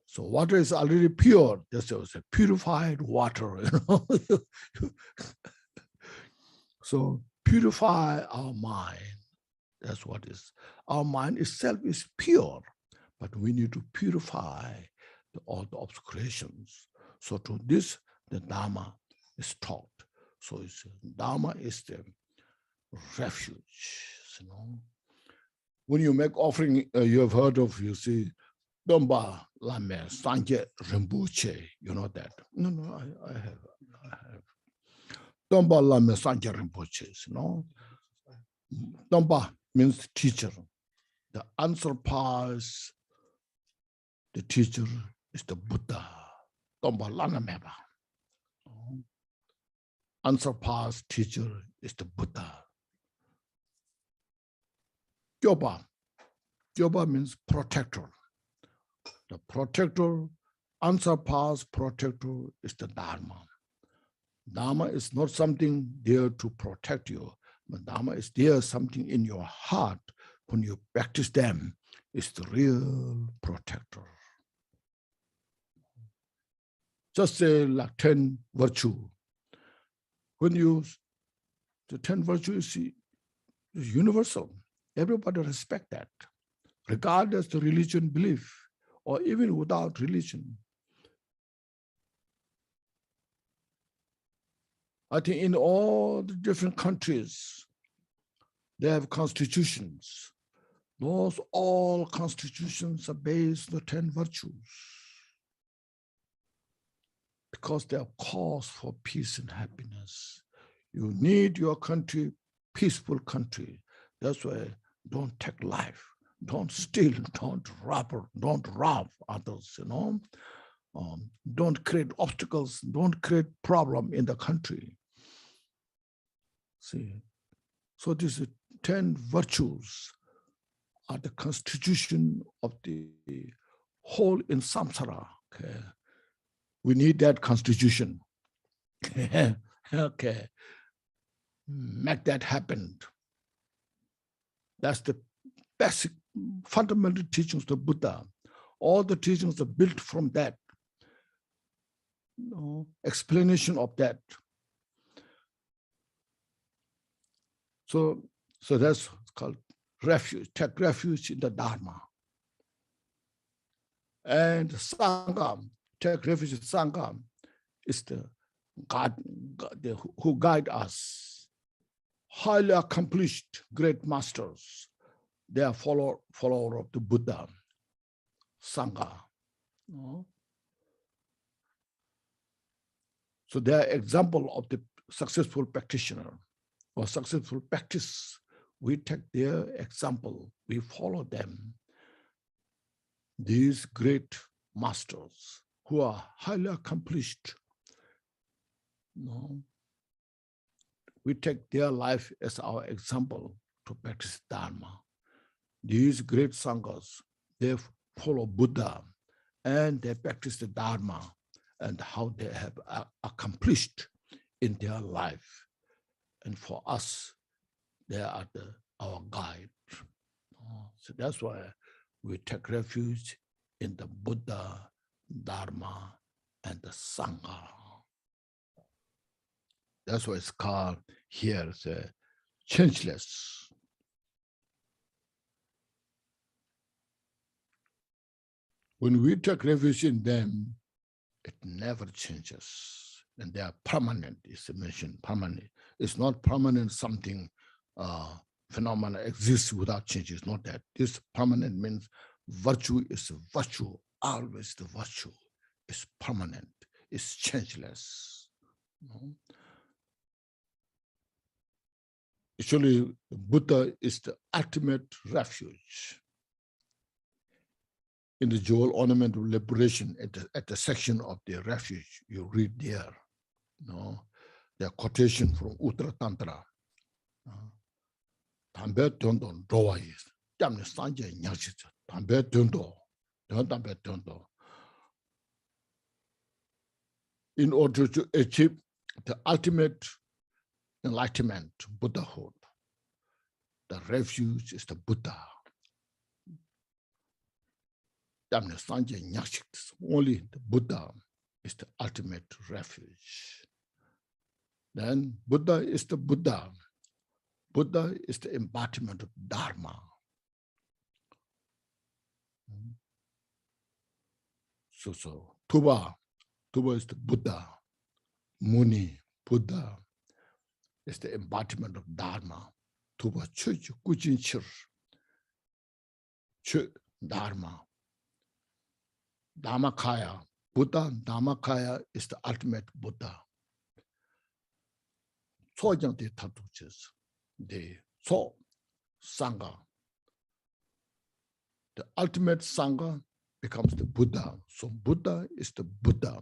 So water is already pure. There's a purified water, So purify our mind. That's what is. Our mind itself is pure, but we need to purify all the obscurations. So to this, the Dharma is taught. So Dharma is the refuge. When you make offering, you have heard of, you see, Domba Lame Sanje Rinpoche. You know that? No, I have. Domba Lame Sanje Rinpoche. Domba means teacher. The unsurpassed, the teacher is the Buddha. Domba Lana Meba. Unsurpassed teacher is the Buddha. Gyoba. Gyoba means protector. The protector, unsurpassed protector is the Dharma. Dharma is not something there to protect you, but Dharma is there, something in your heart. When you practice them, it's the real protector. Just say like 10 virtue. When the 10 virtues is universal. Everybody respect that, regardless of religion belief, or even without religion. I think in all the different countries, they have constitutions. Those all constitutions are based on the 10 virtues, because they are cause for peace and happiness. You need your country, peaceful country. That's why don't take life, don't steal, don't rob others, don't create obstacles, don't create problem in the country. See, so these 10 virtues are the constitution of the whole in samsara. Okay, we need that constitution. Okay, make that happen. That's the basic fundamental teachings of the Buddha. All the teachings are built from that, explanation of that. So that's called refuge, take refuge in the Dharma. And Sangha, take refuge in Sangha, is the God who guide us. Highly accomplished great masters, they are follower of the Buddha, Sangha. So they are example of the successful practitioner or successful practice. We take their example, we follow them. These great masters who are highly accomplished, we take their life as our example to practice Dharma. These great Sanghas, they follow Buddha and they practice the Dharma and how they have accomplished in their life. And for us, they are the our guide. So that's why we take refuge in the Buddha, Dharma, and the Sangha. That's why it's called here the changeless. When we take refuge in them, it never changes. And they are permanent, is mentioned, permanent. It's not permanent something phenomena exists without change. It's not that. This permanent means virtue is a virtue, always the virtue. It's permanent, it's changeless. Actually, Buddha is the ultimate refuge. In the jewel ornament of liberation, at the section of the refuge, you read there, the quotation from Uttar Tantra. Tambe tondo doa is, damn sanje nyashita, tambe tondo, tambe tondo. In order to achieve the ultimate enlightenment, Buddhahood, the refuge is the Buddha. Damn sanje nyashita, only the Buddha is the ultimate refuge. Then Buddha is the Buddha. Buddha is the embodiment of Dharma. So Tuba is the Buddha. Muni, Buddha is the embodiment of Dharma. Tuba Chuch, Kuchinchir, Dharma. Dharmakaya, Buddha, Dharmakaya is the ultimate Buddha. So young the tatuches. The so Sangha. The ultimate Sangha becomes the Buddha. So Buddha is the Buddha.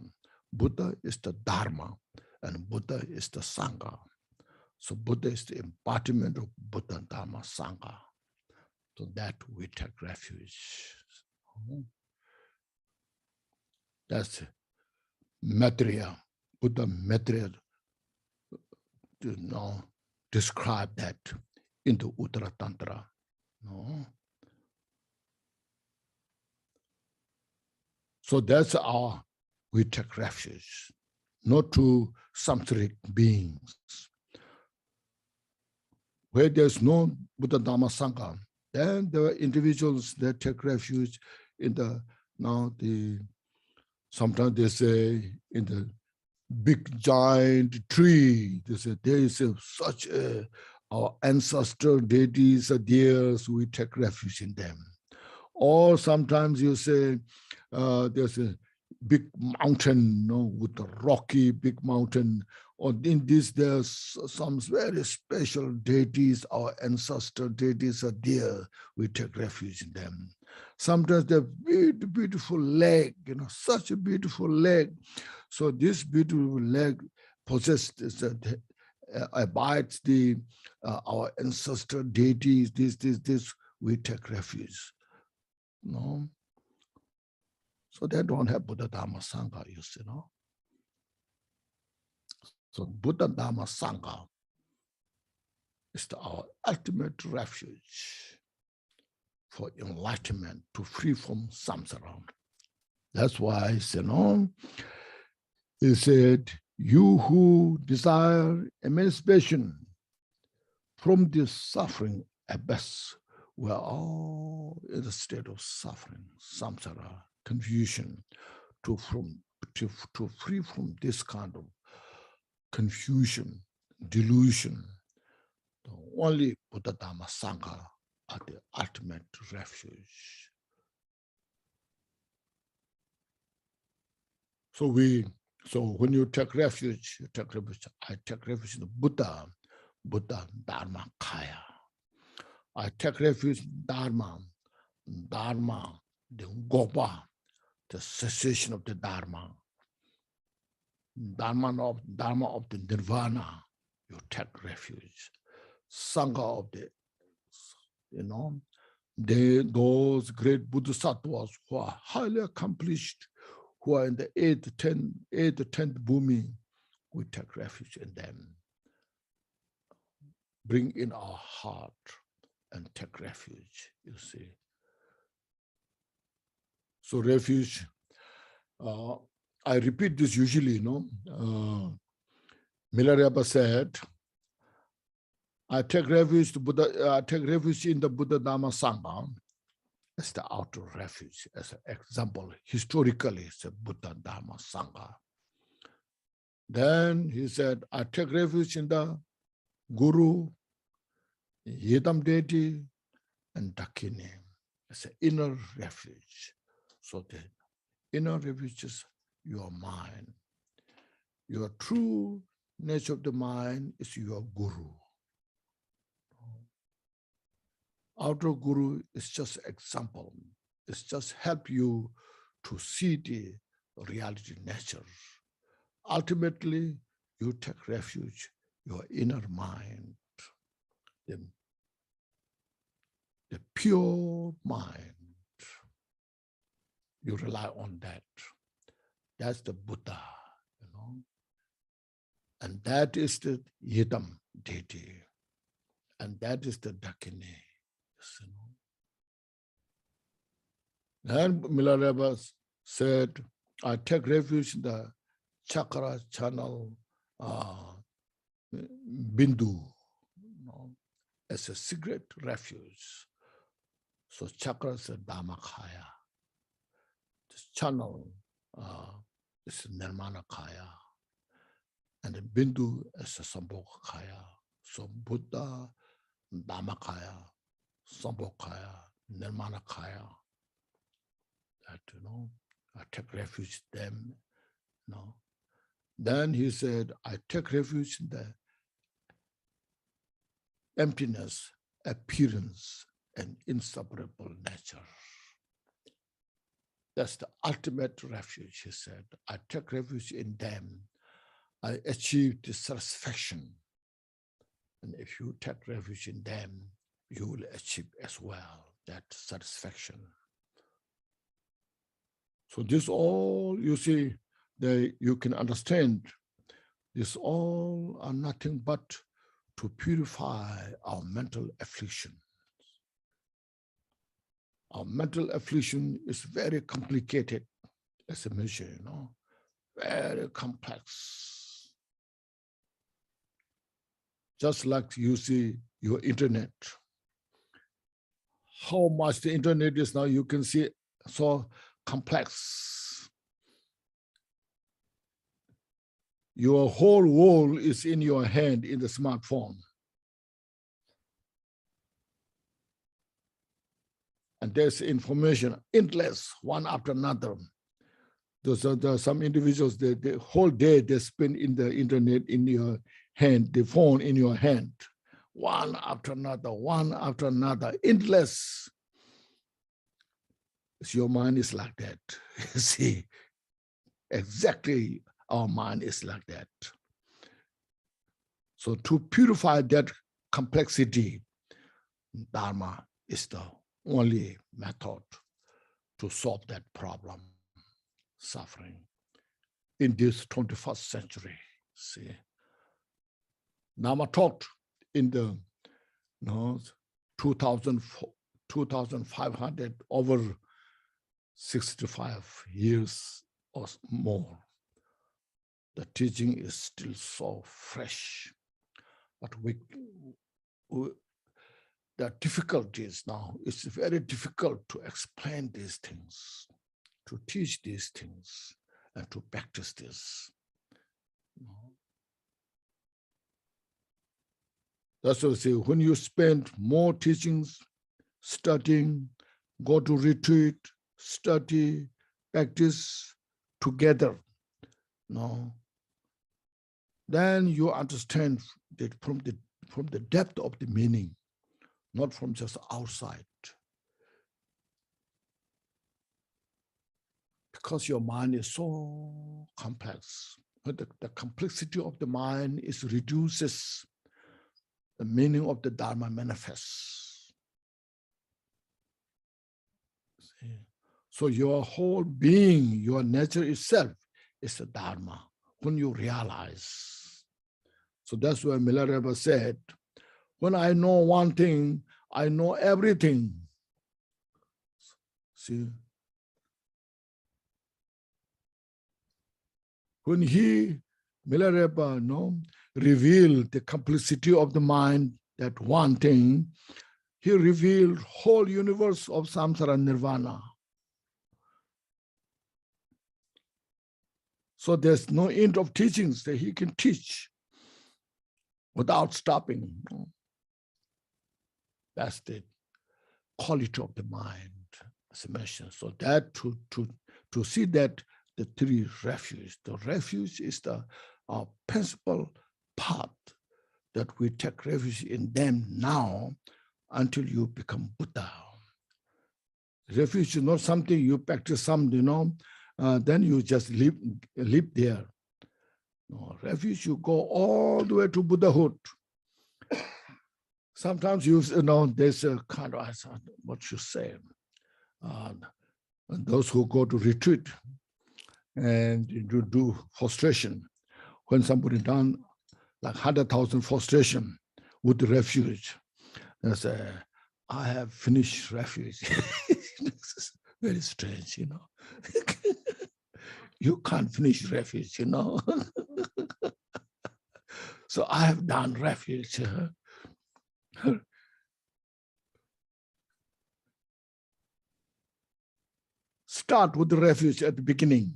Buddha is the Dharma. And Buddha is the Sangha. So Buddha is the embodiment of Buddha, Dharma, Sangha. So that we take refuge. That's Maitreya. Buddha Maitreya describe that in the Uttara Tantra. So that's our, we take refuge, not to samsaric beings. Where there's no Buddha Dhamma Sangha, then there are individuals that take refuge in sometimes they say in the big giant tree. They say there is such our ancestral deities are there, so we take refuge in them. Or sometimes you say there's a big mountain, with a rocky big mountain. Or in this, there's some very special deities, our ancestral deities are there. We take refuge in them. Sometimes they're beautiful leg, such a beautiful leg. So this beautiful leg possesses, abides our ancestral deities. This we take refuge. So they don't have Buddha Dhamma Sangha, you see, So Buddha Dhamma Sangha is our ultimate refuge for enlightenment, to free from samsara. That's why, he said, you who desire emancipation from this suffering abyss, we're all in a state of suffering, samsara, confusion, to free from this kind of confusion, delusion. The only Buddha Dhamma Sangha are the ultimate refuge. So when you take refuge, I take refuge in the Buddha, Dharma, Kaya. I take refuge in Dharma, the Gopa, the cessation of the Dharma. Dharma of the Nirvana, you take refuge. Sangha of the, those great Bodhisattvas who are highly accomplished, who are in the 8th, 10th bhumi, we take refuge in them. Bring in our heart and take refuge, you see. So refuge, I repeat this usually, Milarepa said, I take refuge in the Buddha Dhamma Sangha as the outer refuge, as an example. Historically, it's a Buddha Dhamma Sangha. Then he said, I take refuge in the Guru, Yedam deity, and Dakini as an inner refuge. So the inner refuge is your mind. Your true nature of the mind is your Guru. Outer Guru is just example. It's just help you to see the reality nature. Ultimately, you take refuge, your inner mind, the pure mind. You rely on that. That's the Buddha, And that is the Yidam deity. And that is the Dakini. Then Milarepa said, I take refuge in the chakra channel Bindu as a secret refuge. So chakra is a Dhammakaya. This channel is Nirmanakaya. And the Bindu is a Sambhogakaya. So Buddha, Dhammakaya, Sambhogakaya, Nirmanakaya. That, I take refuge in them, Then he said, I take refuge in the emptiness, appearance, and inseparable nature. That's the ultimate refuge, he said. I take refuge in them. I achieve the satisfaction. And if you take refuge in them, you will achieve as well that satisfaction. So this all, you see, you can understand, this all are nothing but to purify our mental affliction. Our mental affliction is very complicated as a measure, very complex. Just like you see your internet. How much the internet is now, you can see so complex. Your whole world is in your hand in the smartphone. And there's information, endless, one after another. There's some individuals, the whole day they spend in the internet in your hand, the phone in your hand, one after another, endless. So your mind is like that. See, exactly our mind is like that. So to purify that complexity, Dharma is the only method to solve that problem, suffering, in this 21st century. See, Dharma taught in the 2,500, over 65 years or more. The teaching is still so fresh, but the difficulties now, it's very difficult to explain these things, to teach these things, and to practice this. That's what I say, when you spend more teachings, studying, go to retreat, study, practice together, then you understand that from the depth of the meaning, not from just outside. Because your mind is so complex, but the complexity of the mind reduces, the meaning of the Dharma manifests. See? So your whole being, your nature itself is the Dharma, when you realize. So that's why Milarepa said, when I know one thing, I know everything. See, when he, Milarepa, revealed the complexity of the mind, that one thing, he revealed whole universe of samsara and nirvana. So there's no end of teachings that he can teach without stopping. That's the quality of the mind, as I mentioned. So that to see that the three refuge, the refuge is the principal part that we take refuge in them now until you become Buddha. Refuge is not something you practice some, then you just live there. No, refuge, you go all the way to Buddhahood. Sometimes there's a kind of, what you say, those who go to retreat and you do frustration. When somebody done like 100,000 frustration with the refuge, they say, I have finished refuge. It's very strange, You can't finish refuge, So I have done refuge. Start with the refuge at the beginning.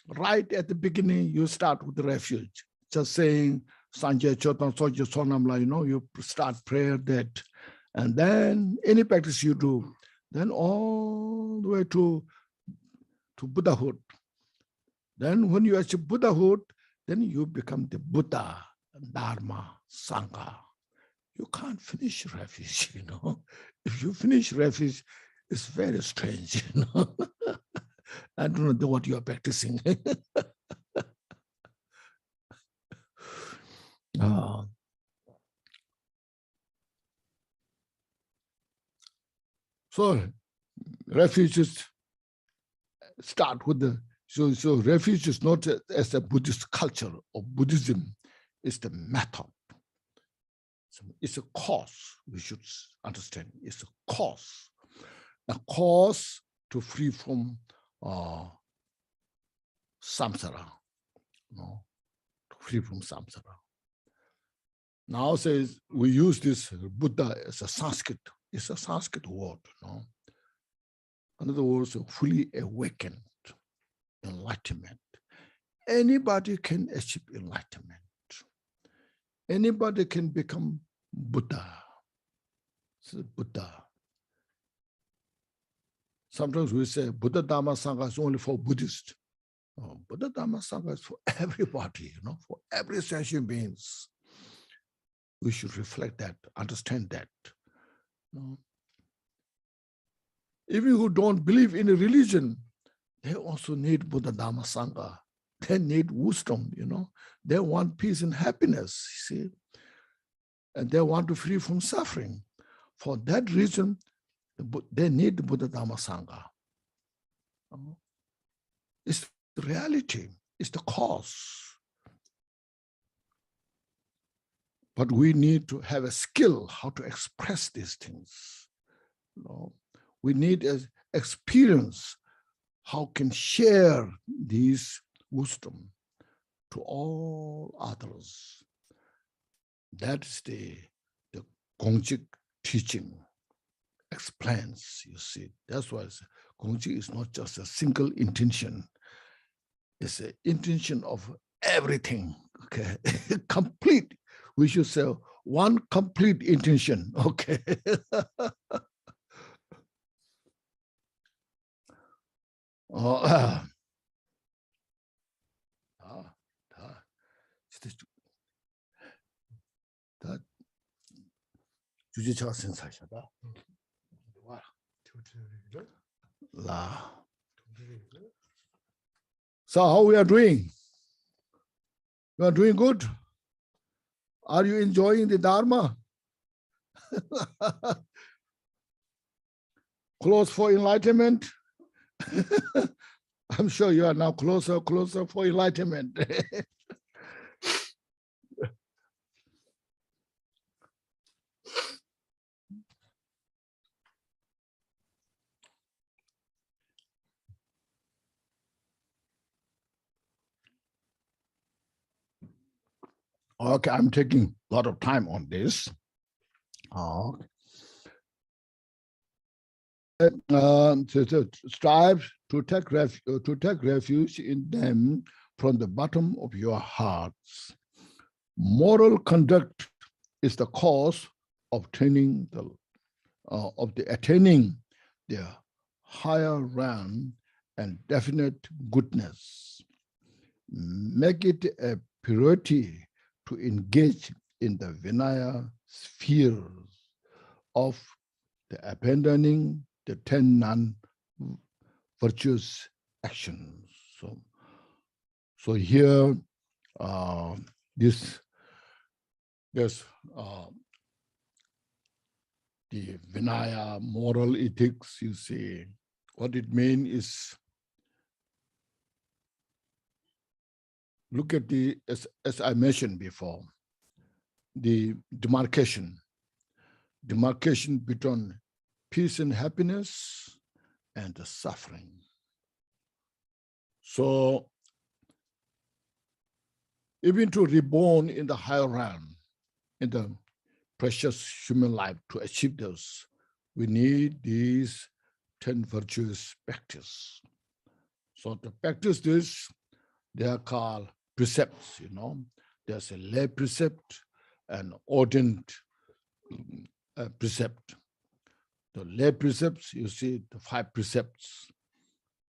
Right at the beginning, you start with the refuge. Just saying, Sanjay Chotan Soja Sonamla, you start prayer that. And then any practice you do, then all the way to Buddhahood. Then when you achieve Buddhahood, then you become the Buddha, Dharma, Sangha. You can't finish refuge, If you finish refuge, it's very strange, I don't know what you are practicing. So refuges start with the, so refuge is not as a Buddhist culture or Buddhism, it's the method. So it's a cause, we should understand. It's a cause to free from samsara, to free from samsara. Now says we use this Buddha as a Sanskrit. It's a Sanskrit word, In other words, fully awakened, enlightenment. Anybody can achieve enlightenment. Anybody can become Buddha. So Buddha. Sometimes we say Buddha Dhamma Sangha is only for Buddhists. Buddha Dhamma Sangha is for everybody, for every sentient beings. We should reflect that, understand that. Even who don't believe in a religion, they also need Buddha Dhamma Sangha. They need wisdom, They want peace and happiness, see. And they want to free from suffering. For that reason, they need the Buddha Dhamma Sangha. It's the reality, it's the cause. But we need to have a skill how to express these things. We need an experience how can share these wisdom to all others. That is the GONGCHIK teaching explains, you see. That's why GONGCHIK is not just a single intention. It's an intention of everything, okay? Complete. We should say one complete intention, okay? 주제차가 센사이샤다. So how we are doing? We are doing good. Are you enjoying the Dharma? Close for enlightenment? I'm sure you are now closer for enlightenment. Okay, I'm taking a lot of time on this. Okay. Strive to take refuge in them from the bottom of your hearts. Moral conduct is the cause of attaining the higher realm and definite goodness. Make it a priority to engage in the Vinaya sphere of the abandoning the 10 non-virtuous actions. So here, there's the Vinaya moral ethics. You see, what it means is, look at as I mentioned before, the demarcation between peace and happiness and the suffering. So even to reborn in the higher realm, in the precious human life, to achieve those, we need these 10 virtuous practice. So to practice this, they are called precepts, There's a lay precept and ordained precept. The lay precepts, you see the 5 precepts.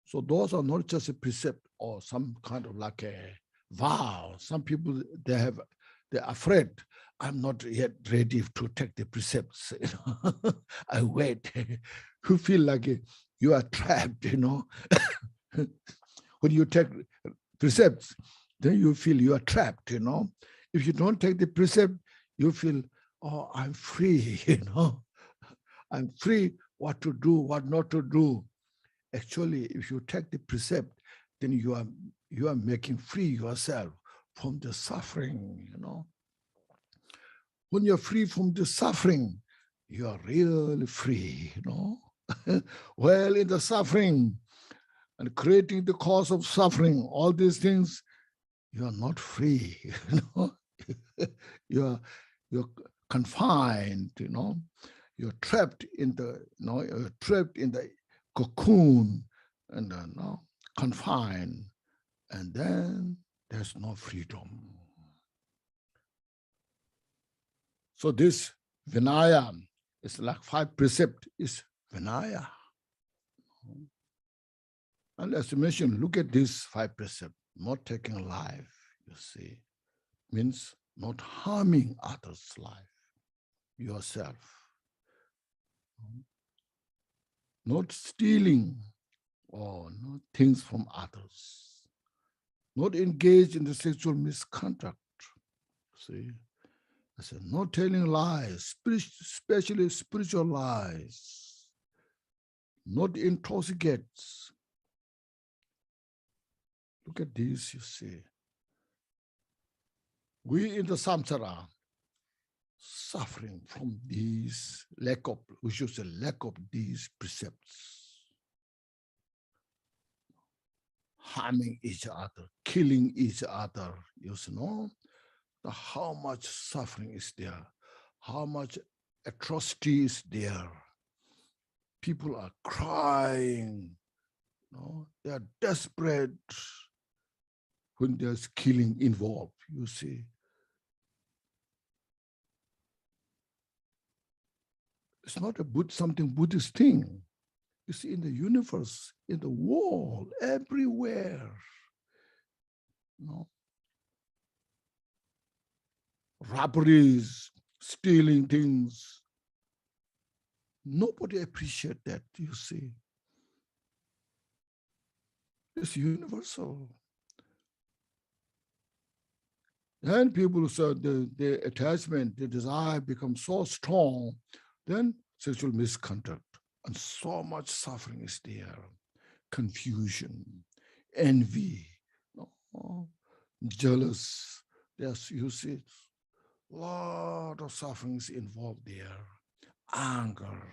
So those are not just a precept or some kind of like a vow. Some people, they're afraid. I'm not yet ready to take the precepts. I wait. You feel like you are trapped, When you take precepts, then you feel you are trapped, If you don't take the precept, you feel, oh, I'm free, I'm free what to do, what not to do. Actually, if you take the precept, then you are making free yourself from the suffering, When you're free from the suffering, you are really free, Well, in the suffering and creating the cause of suffering, all these things, you are not free, You're confined, You're trapped in the, you're trapped in the cocoon and confined, and then there's no freedom. So this Vinaya is like 5 precepts is Vinaya. And as you mentioned, look at this 5 precepts. Not taking life, you see, means not harming others' life, yourself. Not stealing or not things from others. Not engage in the sexual misconduct. See, I said, not telling lies, especially spiritual lies. Not intoxicates. Look at this, you see. We in the samsara suffering from these lack of these precepts. Harming each other, killing each other, how much suffering is there, how much atrocity is there. People are crying, they are desperate when there's killing involved, you see. It's not something Buddhist thing. You see, in the universe, in the world, everywhere, robberies, stealing things. Nobody appreciates that, you see. It's universal. And people say the attachment, the desire becomes so strong, then sexual misconduct and so much suffering is there. Confusion, envy, jealous. Yes, you see, a lot of sufferings involved there. Anger,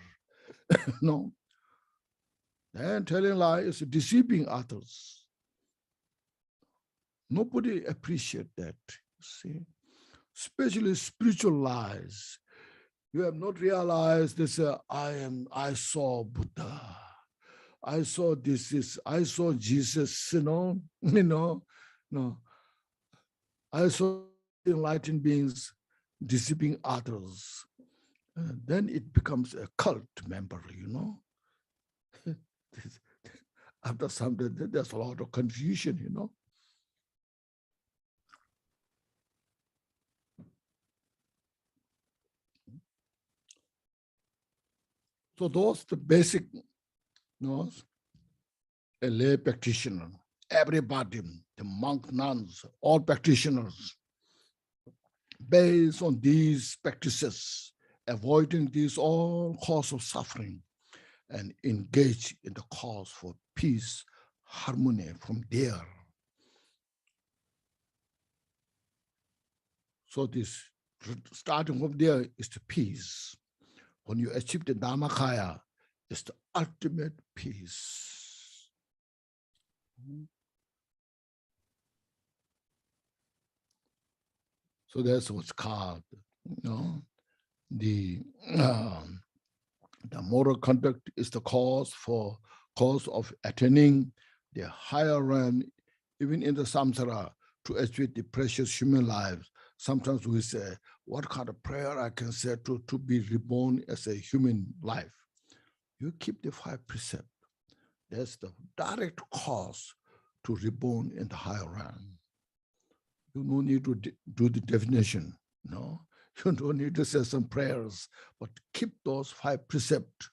And telling lies is deceiving others. Nobody appreciates that, you see. especially spiritual lies. You have not realized this. I saw Buddha. I saw I saw Jesus. No. I saw enlightened beings deceiving others. Then it becomes a cult member. After some, there's a lot of confusion. So those the basic, a lay practitioner, everybody, the monk, nuns, all practitioners, based on these practices, avoiding these all cause of suffering, and engage in the cause for peace, harmony from there. So this starting from there is the peace. When you achieve the Dharmakaya, it's the ultimate peace. So that's what's called, the moral conduct is the cause of attaining the higher realm, even in the samsara, to achieve the precious human lives. Sometimes we say, what kind of prayer I can say to be reborn as a human life? You keep the 5 precepts. That's the direct cause to reborn in the higher realm. You don't need to do the definition, no? You don't need to say some prayers, but keep those 5 precepts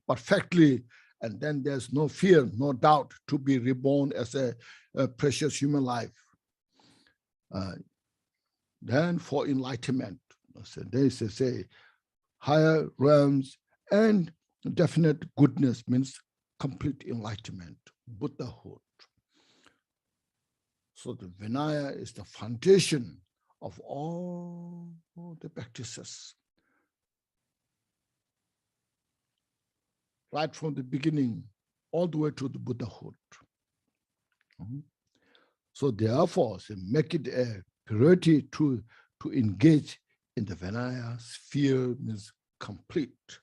perfectly, and then there's no fear, no doubt to be reborn as a precious human life. Then for enlightenment, they say higher realms and definite goodness means complete enlightenment, Buddhahood. So the Vinaya is the foundation of all the practices. Right from the beginning, all the way to the Buddhahood. So therefore, make it a priority to engage in the Vinaya sphere means complete.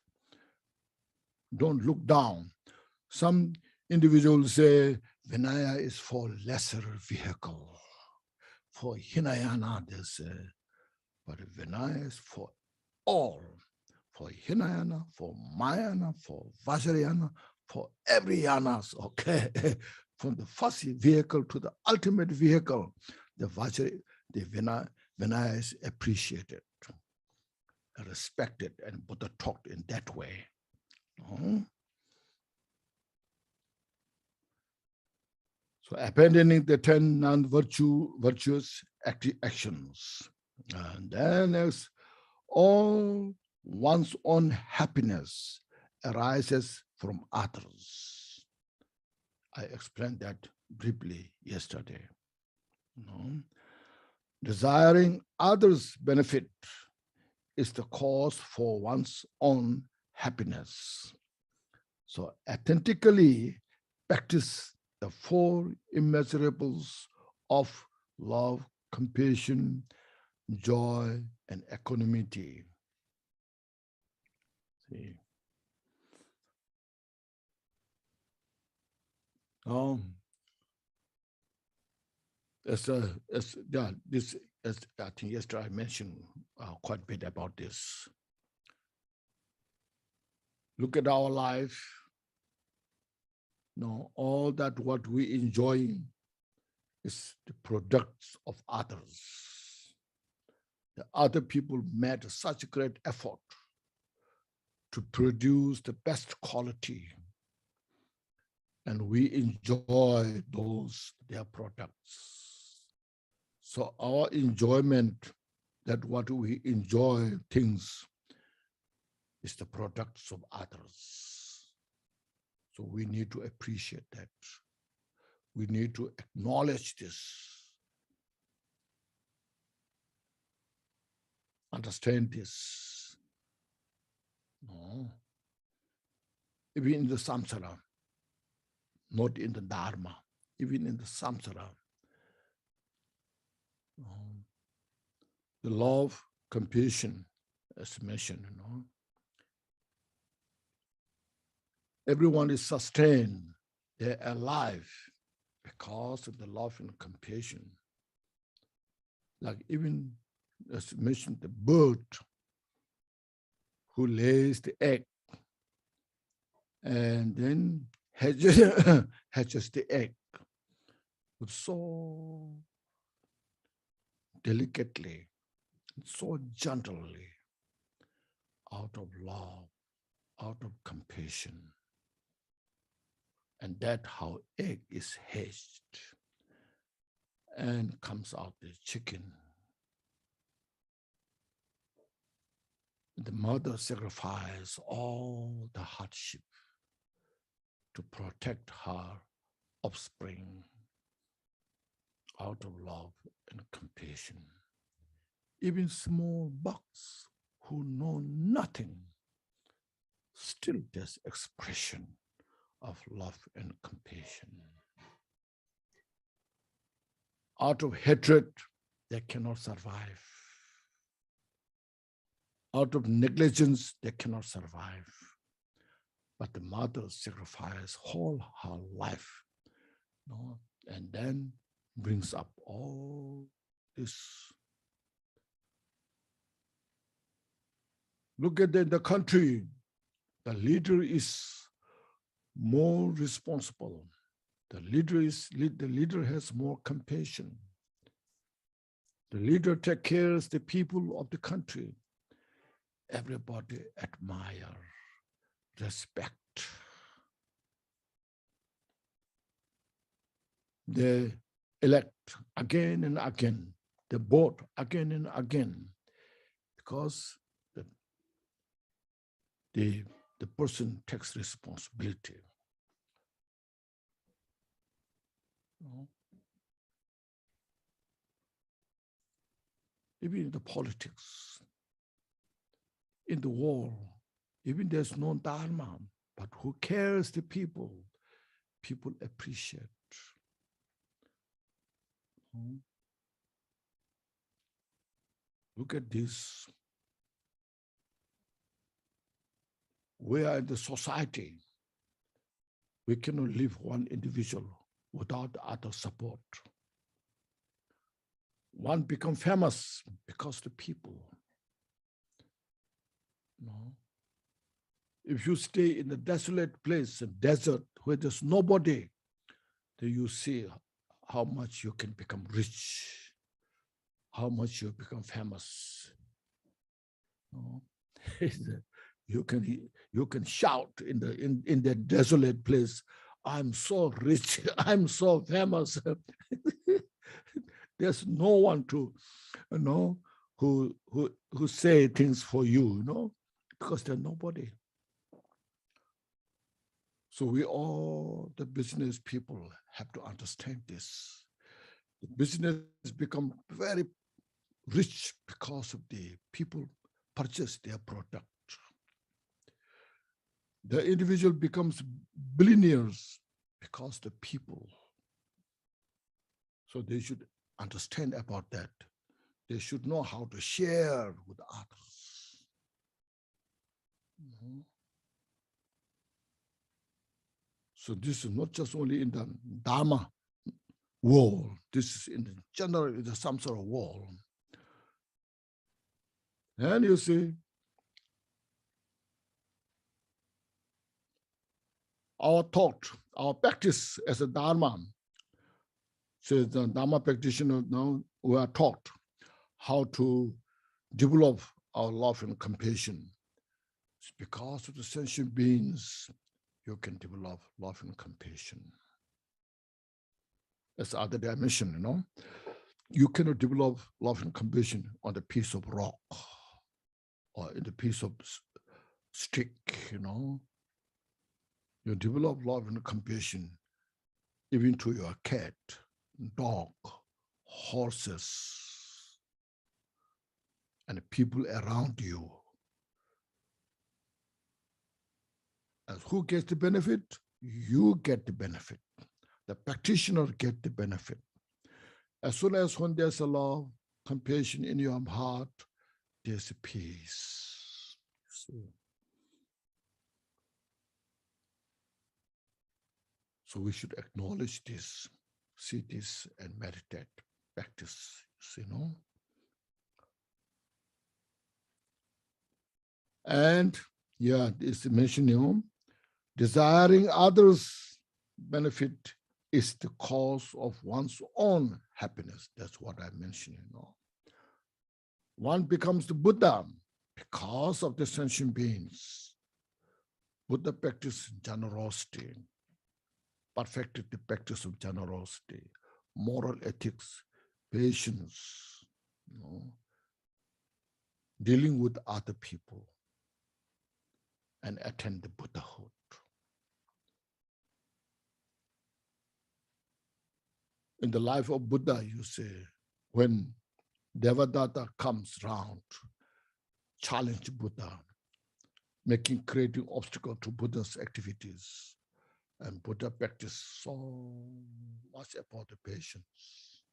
Don't look down. Some individuals say Vinaya is for lesser vehicle. For Hinayana, they say, but Vinaya is for all. For Hinayana, for Mayana, for Vajrayana, for every yanas, okay? From the first vehicle to the ultimate vehicle, the Vinaya is appreciated, respected, and Buddha talked in that way. So abandoning the 10 non-virtuous actions. And then there's all one's own happiness arises from others. I explained that briefly yesterday. Desiring others' benefit is the cause for one's own happiness. So authentically practice the 4 immeasurables of love, compassion, joy, and equanimity. See. I think yesterday I mentioned quite a bit about this. Look at our life. All that what we enjoy is the products of others. The other people made such great effort to produce the best quality, and we enjoy their products. So our enjoyment, that what we enjoy things, is the products of others. So we need to appreciate that. We need to acknowledge this, understand this. Even in the samsara, not in the dharma, even in the samsara, the love, compassion, as mentioned, everyone is sustained, they're alive because of the love and compassion. Like even as mentioned, the bird who lays the egg and then hatches the egg with so delicately, so gently, out of love, out of compassion. And that's how egg is hatched and comes out the chicken. The mother sacrifices all the hardship to protect her offspring out of love and compassion. Even small bugs who know nothing, still there's expression of love and compassion. Out of hatred, they cannot survive. Out of negligence, they cannot survive. But the mother sacrifices whole her life, and then brings up all this. Look at the country. The leader is more responsible. The leader has more compassion. The leader takes care of the people of the country. Everybody admire, respect. They elect again and again. They vote again and again because the person takes responsibility. Even in the politics, in the war, even there's no dharma, but who cares the people? People appreciate. Look at this. We are in the society. We cannot live one individual without other support. One become famous because the people. If you stay in a desolate place, a desert where there's nobody, then you see how much you can become rich, how much you become famous. You can shout in the desolate place, I'm so rich, I'm so famous. There's no one to, who say things for you, because there's nobody. So we all, the business people, have to understand this. The business become very rich because of the people purchase their product. The individual becomes billionaires because the people. So they should understand about that. They should know how to share with others. So this is not just only in the Dharma world. This is in the general, in the samsara world. And you see, our thought, our practice as a Dharma, so the Dharma practitioner now, we are taught how to develop our love and compassion. It's because of the sentient beings, you can develop love and compassion. That's the other dimension, You cannot develop love and compassion on a piece of rock or in a piece of stick, You develop love and compassion even to your cat, dog, horses, and the people around you. And who gets the benefit? You get the benefit. The practitioner gets the benefit. As soon as when there's a love, compassion in your heart, there's a peace. So we should acknowledge this, see this, and meditate, practice, And yeah, this mentioning, desiring others' benefit is the cause of one's own happiness. That's what I mentioned, One becomes the Buddha because of the sentient beings. Buddha practiced generosity, perfected the practice of generosity, moral ethics, patience, dealing with other people, and attain the Buddhahood. In the life of Buddha, you say, when Devadatta comes round, challenge Buddha, creating obstacle to Buddha's activities, and Buddha practiced so much about the patience.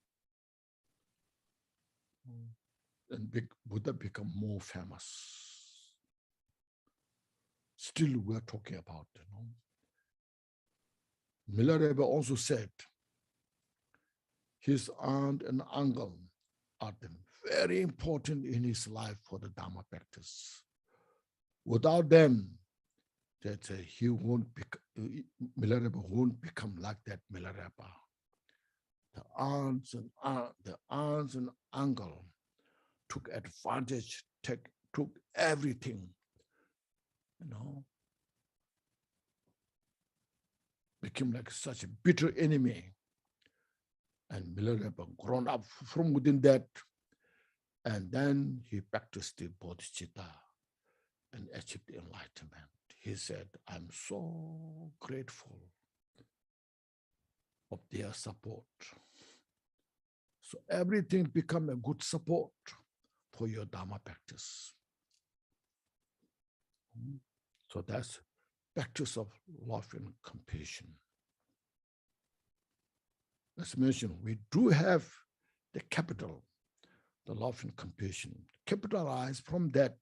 And Buddha become more famous. Still, we're talking about, Milarepa also said, his aunt and uncle are very important in his life for the Dharma practice. Without them, he won't Milarepa won't become like that Milarepa. The aunts and uncle took advantage, took everything, became like such a bitter enemy. And Milarepa grown up from within that, and then he practiced the bodhicitta and achieved enlightenment. He said, I'm so grateful of their support. So everything become a good support for your Dharma practice. So that's practice of love and compassion. As mentioned, we do have the capital, the love and compassion. Capitalize from that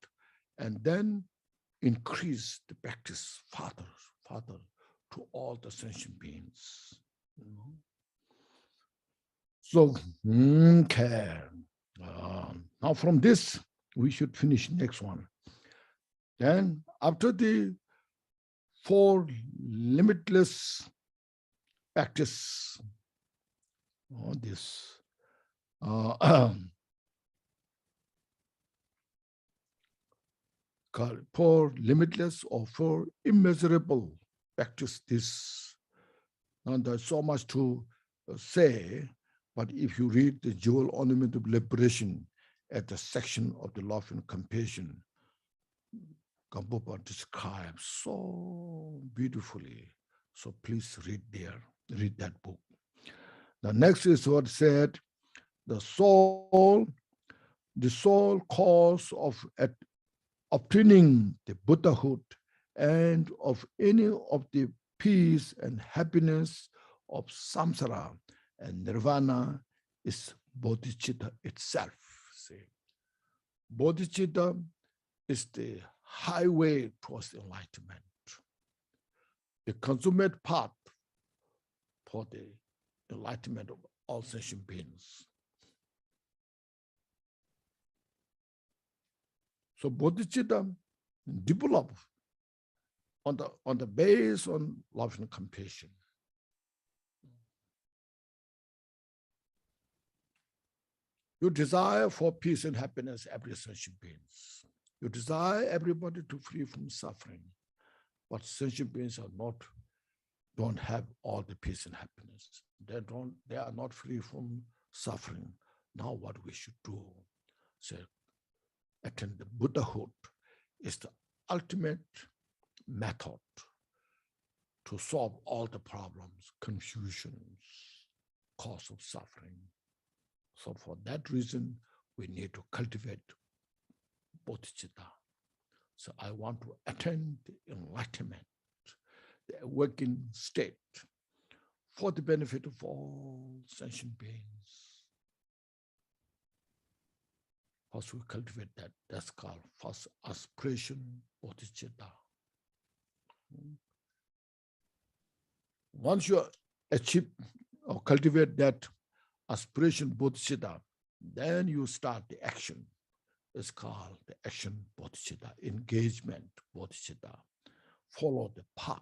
and then increase the practice further to all the sentient beings. So, okay. Now from this, we should finish next one. Then after the 4 limitless practice, this for limitless or for immeasurable practice this. And there's so much to say, but if you read the Jewel Ornament of Liberation at the section of the love and compassion, Gampopa describes so beautifully. So please read that book. The next is what said, the sole cause of obtaining the Buddhahood and of any of the peace and happiness of samsara and nirvana is bodhicitta itself. See, bodhicitta is the highway towards enlightenment, the consummate path for the enlightenment of all sentient beings. So bodhicitta develop on the base on love and compassion. You desire for peace and happiness every sentient beings. You desire everybody to free from suffering, but sentient beings don't have all the peace and happiness. They are not free from suffering. Now what we should do, say, attain the Buddhahood is the ultimate method to solve all the problems, confusions, cause of suffering. So for that reason, we need to cultivate bodhicitta. So I want to attain the enlightenment, the awakened state for the benefit of all sentient beings. First we cultivate that. That's called first aspiration bodhicitta. Once you achieve or cultivate that aspiration bodhicitta, then you start the action. It's called the action bodhicitta, engagement bodhicitta. Follow the path.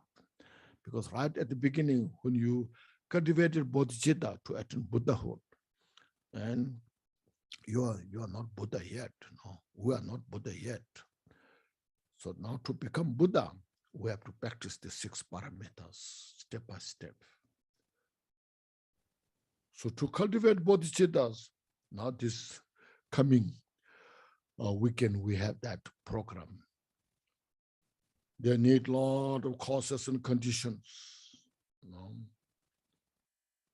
Because right at the beginning, when you cultivated bodhicitta to attain Buddhahood, and you are not Buddha yet. No, we are not Buddha yet. So now to become Buddha, we have to practice the 6 parameters step by step. So to cultivate bodhicittas, now this coming weekend, we have that program. They need a lot of causes and conditions. You know?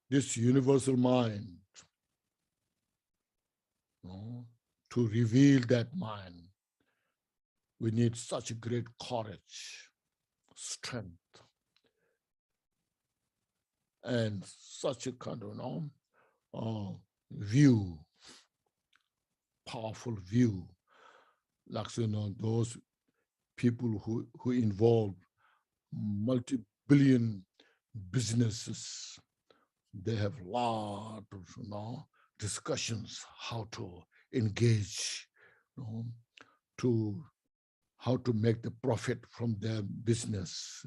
This universal mind, you know, to reveal that mind, we need such a great courage, strength, and such a kind of view, powerful view, like those people who involve multi-billion businesses. They have a lot of discussions how to engage, to how to make the profit from their business,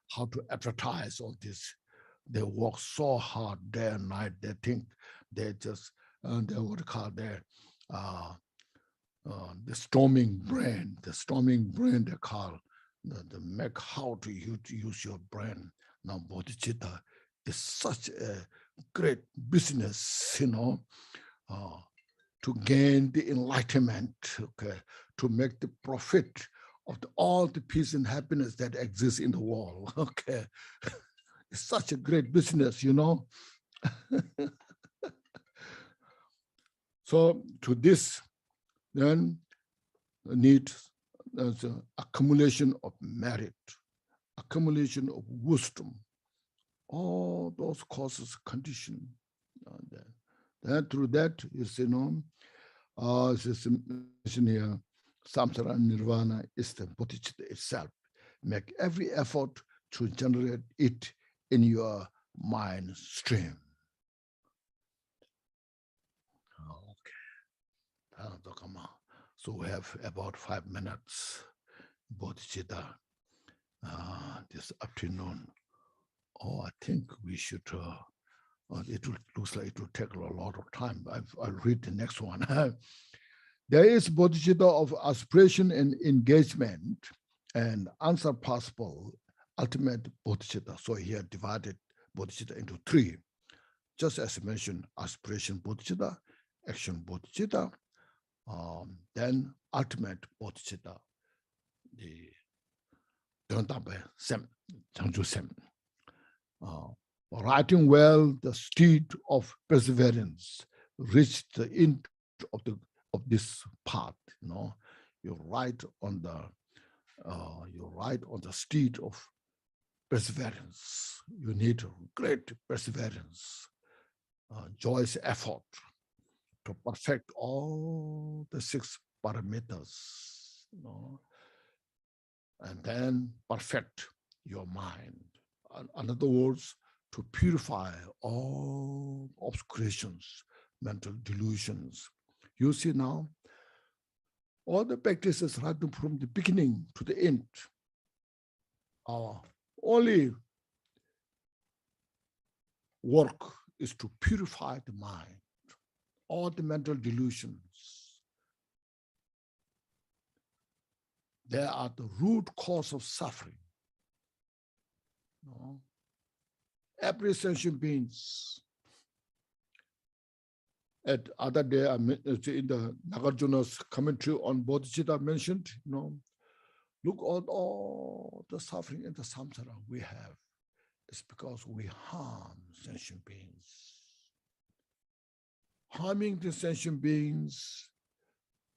how to advertise all this. They work so hard day and night. They think they just they would call their the storming brain. The storming brain they call the make how to use your brain. Now bodhicitta is such a great business, to gain the enlightenment, okay, to make the profit of all the peace and happiness that exists in the world. Okay, it's such a great business, So to this, then need accumulation of merit, accumulation of wisdom, all those causes, condition. Then through that is, it's mentioned here, samsara and nirvana is the bodhicitta itself. Make every effort to generate it in your mind stream. Okay. So we have about 5 minutes bodhicitta this afternoon. I think we should, it looks like it will take a lot of time. I'll read the next one. There is bodhicitta of aspiration and engagement and unsurpassable ultimate bodhicitta. So here divided bodhicitta into 3. Just as I mentioned, aspiration bodhicitta, action bodhicitta, then ultimate bodhicitta, the Döntabe Sem, Changju Sem. Writing well the steed of perseverance, reach the end of this path. You ride on the steed of perseverance. You need great perseverance, joyous effort to perfect all the 6 parameters, and then perfect your mind. In other words, to purify all obscurations, mental delusions. You see now, all the practices right from the beginning to the end are only work is to purify the mind, all the mental delusions. They are the root cause of suffering. Every sentient beings. At other day, in the Nagarjuna's commentary on bodhicitta mentioned, look at all the suffering and the samsara we have. It's because we harm sentient beings. Harming the sentient beings,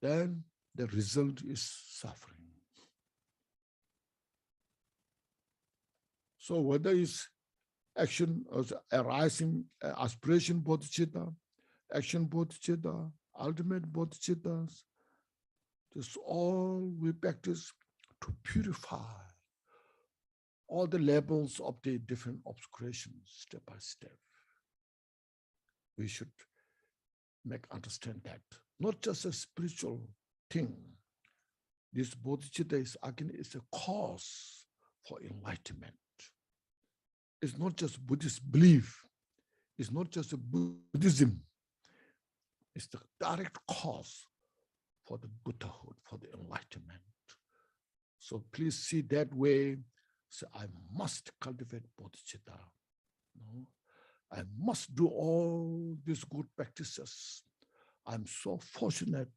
then the result is suffering. So whether it's action or arising aspiration bodhicitta, action bodhicitta, ultimate bodhisattvas. This is all we practice to purify all the levels of the different obscurations step by step. We should understand that. Not just a spiritual thing. This bodhicitta is, again, is a cause for enlightenment. It's not just Buddhist belief. It's not just a Buddhism. It's the direct cause for the Buddhahood, for the enlightenment. So please see that way. So I must cultivate bodhicitta. No? I must do all these good practices. I'm so fortunate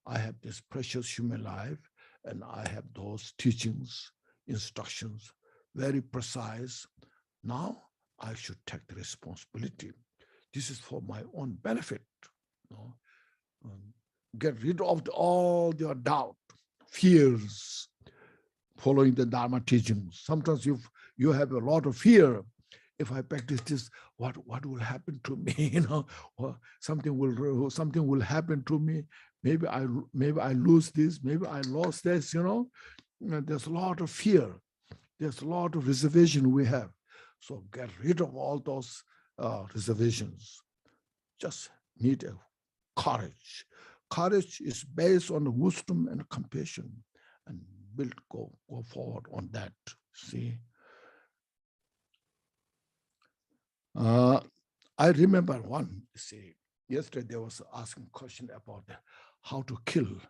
I have this precious human life, and I have those teachings, instructions, very precise. Now I should take the responsibility. This is for my own benefit. No? Get rid of all your doubt, fears, following the Dharma teachings. Sometimes you have a lot of fear. If I practice this, what will happen to me? You know, or something will happen to me. Maybe I lose this. Maybe I lost this. You know, there's a lot of fear. There's a lot of reservation we have. So get rid of all those reservations. Just need a courage. Courage is based on wisdom and compassion, and we'll go forward on that. See. I remember one, see, yesterday there was asking question about how to kill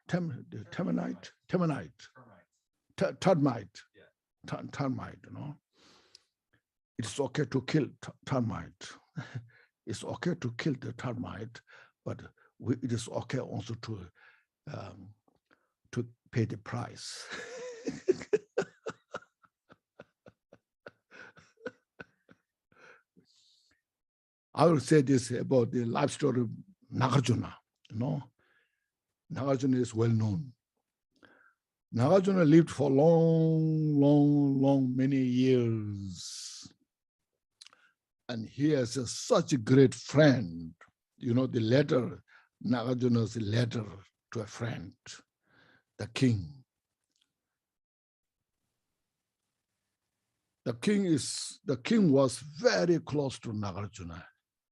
termite, you know. It's okay to kill termite. It's okay to kill the termite, but it is okay also to pay the price. I will say this about the life story of Nagarjuna. You know, Nagarjuna is well known. Nagarjuna lived for many years. And he has such a great friend. You know, the letter, Nagarjuna's letter to a friend, the king. The king was very close to Nagarjuna.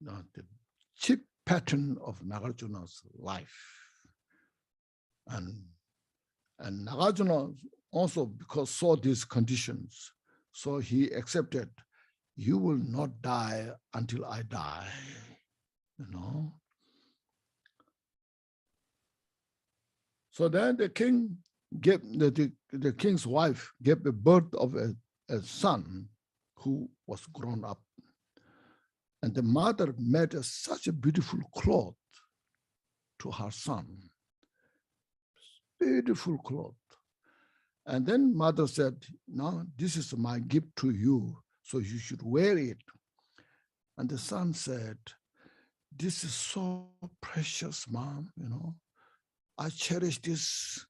You know, the chief pattern of Nagarjuna's life. And Nagarjuna also, because saw these conditions, so he accepted, you will not die until I die, you know. So then the king gave, the king's wife gave the birth of a son who was grown up. And the mother made such a beautiful cloth to her son. Beautiful cloth. And then mother said, no, this is my gift to you, so you should wear it. And the son said, this is so precious, Mom, you know. I cherish this.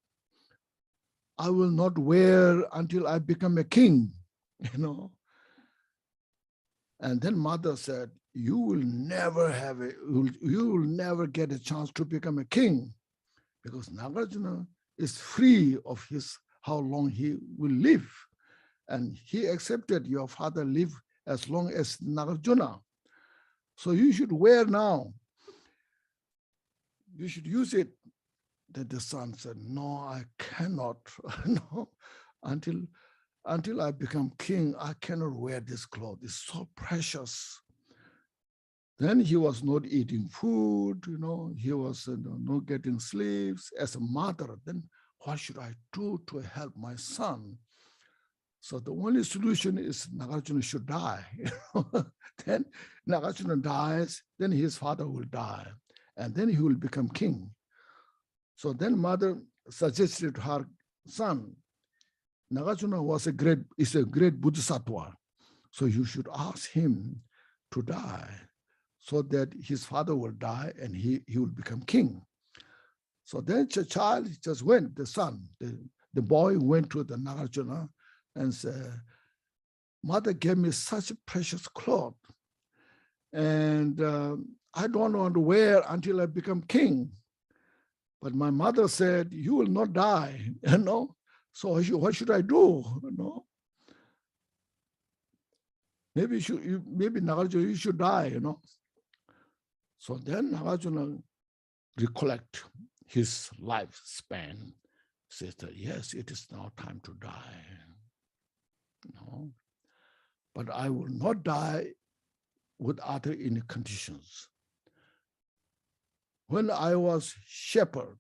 I will not wear until I become a king, you know. And then mother said, you will never get a chance to become a king, because Nagarjuna is free of how long he will live. And he accepted your father live as long as Nagarjuna. So you should wear now. You should use it. Then the son said, no, I cannot. No, until I become king, I cannot wear this cloth. It's so precious. Then he was not eating food, you know, he was not getting sleeps. As a mother, then what should I do to help my son? So the only solution is Nagarjuna should die. You know? Then Nagarjuna dies, then his father will die, and then he will become king. So then mother suggested to her son, Nagarjuna is a great bodhisattva. So you should ask him to die so that his father will die and he will become king. So then the child just went, the son, the boy went to the Nagarjuna and said, mother gave me such a precious cloth. And I don't want to wear until I become king. But my mother said, you will not die, you know. So what should I do, you know? Maybe Nagarjuna, you should die, you know. So then Nagarjuna recollect his lifespan, says that, yes, it is now time to die. No, but I will not die with other any conditions. When I was shepherd,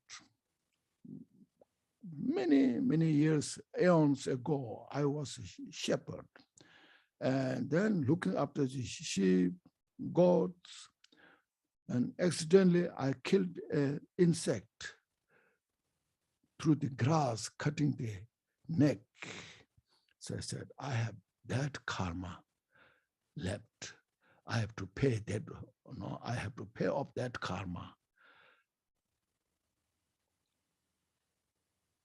many years, eons ago, I was a shepherd. And then looking after the sheep, goats, and accidentally I killed an insect through the grass, cutting the neck. So I said, I have that karma left. I have to pay that, you know, I have to pay off that karma.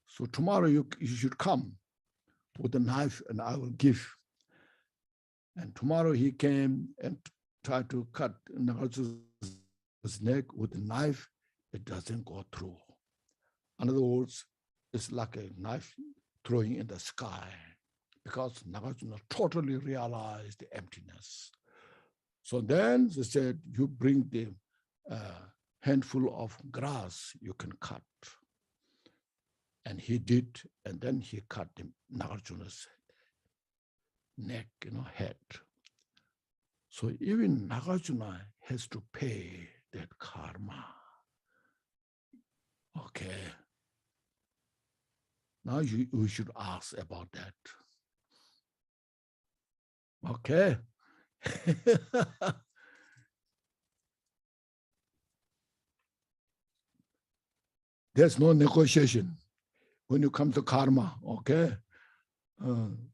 So tomorrow you should come with a knife and I will give. And tomorrow he came and tried to cut Nagarjuna's neck with a knife. It doesn't go through. In other words, it's like a knife throwing in the sky, because Nagarjuna totally realized the emptiness. So then they said, you bring the handful of grass you can cut. And he did, and then he cut Nagarjuna's neck, you know, head. So even Nagarjuna has to pay that karma. Okay. Now we should ask about that. Okay. There's no negotiation when you come to karma, okay?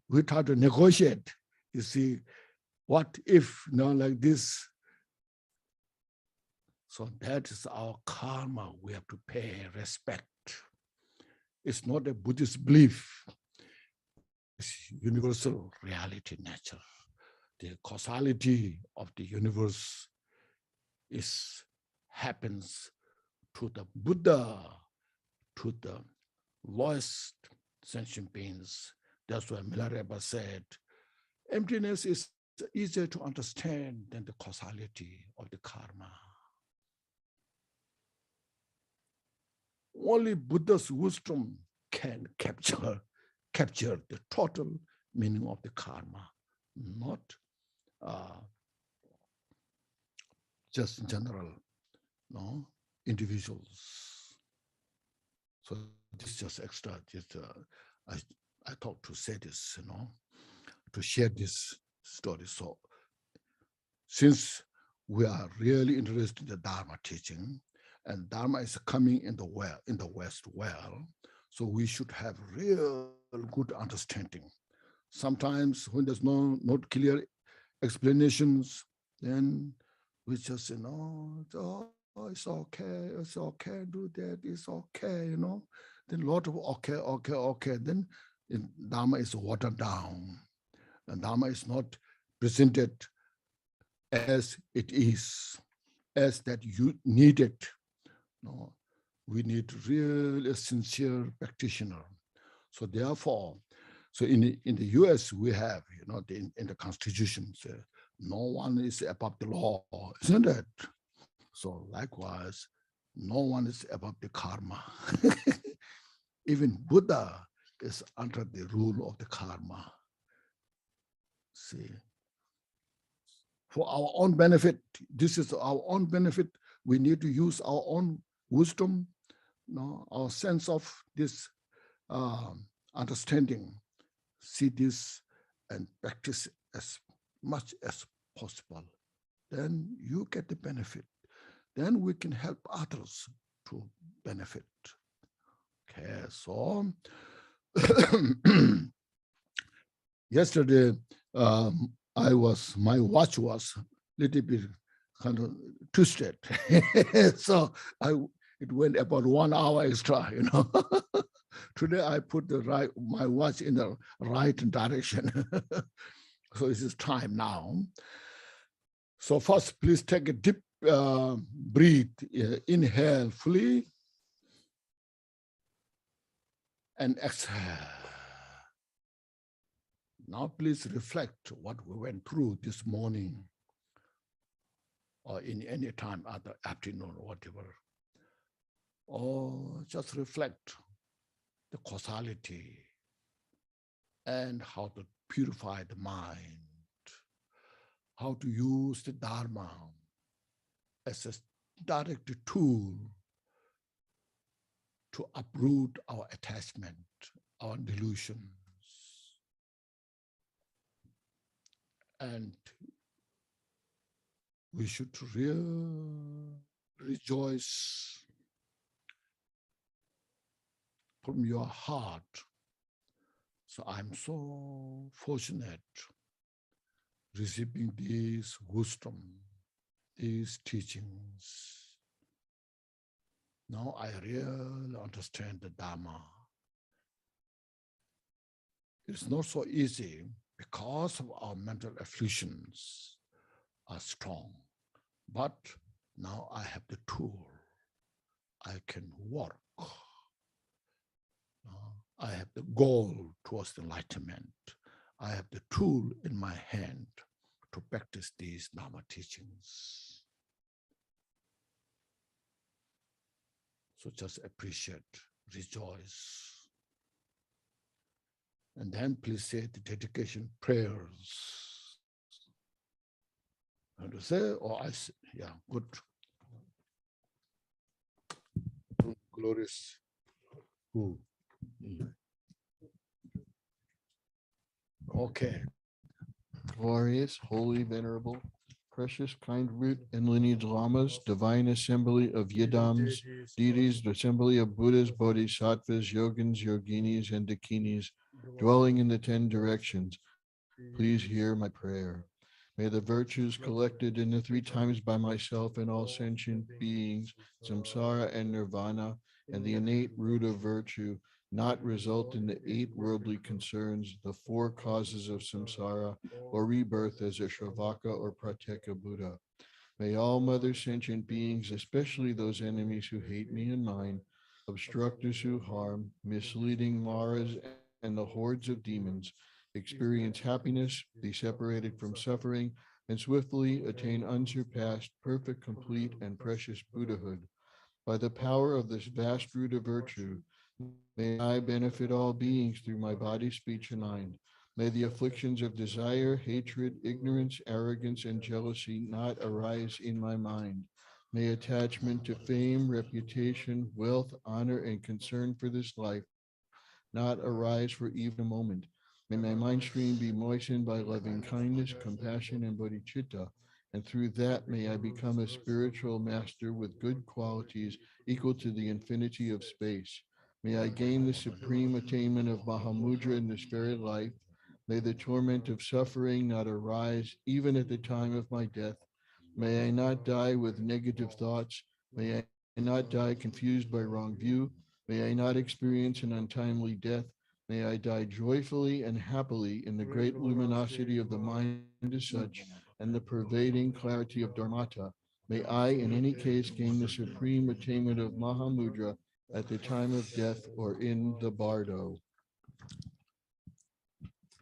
We try to negotiate. You see, what if, you know, like this? So that is our karma. We have to pay respect. It's not a Buddhist belief. It's universal reality, nature. The causality of the universe happens to the Buddha, to the lowest sentient beings. That's why Milarepa said, emptiness is easier to understand than the causality of the karma. Only Buddha's wisdom can capture the total meaning of the karma, not just in general, no, individuals. So this is just extra. Just I thought to say this, you know, to share this story. So since we are really interested in the Dharma teaching, and Dharma is coming in the West well, so we should have real good understanding. Sometimes when there's not clear explanations, then we just say, no, oh, it's okay, do that, it's okay, you know. Then a lot of okay. Then Dharma is watered down. And Dharma is not presented as it is, as that you need it. No, we need real sincere practitioner. So therefore, so in the US we have, you know, in the Constitution, no one is above the law, isn't it? So likewise, no one is above the karma. Even Buddha is under the rule of the karma. See, for our own benefit, this is our own benefit. We need to use our own wisdom, you know, our sense of this understanding, see this and practice as much as possible. Then you get the benefit. Then we can help others to benefit. Okay, so yesterday my watch was a little bit kind of twisted. So it went about 1 hour extra, you know. Today I put my watch in the right direction. So it is time now. So first, please take a deep breathe, inhale fully and exhale. Now please reflect what we went through this morning or in any time at the afternoon or whatever. Or just reflect the causality and how to purify the mind, how to use the Dharma as a direct tool to uproot our attachment, our delusions. And we should rejoice from your heart. So I'm so fortunate receiving this wisdom, these teachings. Now I really understand the Dharma. It's not so easy because of our mental afflictions are strong. But now I have the tool. I can work. I have the goal towards enlightenment. I have the tool in my hand to practice these Dharma teachings. So just appreciate, rejoice. And then please say the dedication prayers. And to say, or I say, yeah, good. Glorious. Okay. Glorious, holy, venerable, precious, kind root and lineage lamas, divine assembly of yidams, deities, the assembly of Buddhas, Bodhisattvas, Yogins, Yoginis, and Dakinis, dwelling in the 10 directions, please hear my prayer. May the virtues collected in the 3 times by myself and all sentient beings, samsara and nirvana, and the innate root of virtue, not result in the 8 worldly concerns, the 4 causes of samsara, or rebirth as a Shravaka or Pratyeka Buddha. May all mother sentient beings, especially those enemies who hate me and mine, obstructors who harm, misleading Maras, and the hordes of demons, experience happiness, be separated from suffering, and swiftly attain unsurpassed, perfect, complete, and precious Buddhahood. By the power of this vast root of virtue, may I benefit all beings through my body, speech, and mind. May the afflictions of desire, hatred, ignorance, arrogance, and jealousy not arise in my mind. May attachment to fame, reputation, wealth, honor, and concern for this life not arise for even a moment. May my mind stream be moistened by loving kindness, compassion, and bodhicitta, and through that may I become a spiritual master with good qualities equal to the infinity of space. May I gain the supreme attainment of Mahamudra in this very life. May the torment of suffering not arise even at the time of my death. May I not die with negative thoughts. May I not die confused by wrong view. May I not experience an untimely death. May I die joyfully and happily in the great luminosity of the mind as such and the pervading clarity of Dharmata. May I, in any case, gain the supreme attainment of Mahamudra at the time of death or in the bardo.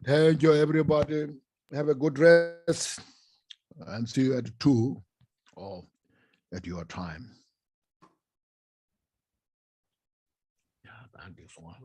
Thank you, everybody. Have a good rest and see you at 2 or at your time. Yeah, thank you so much.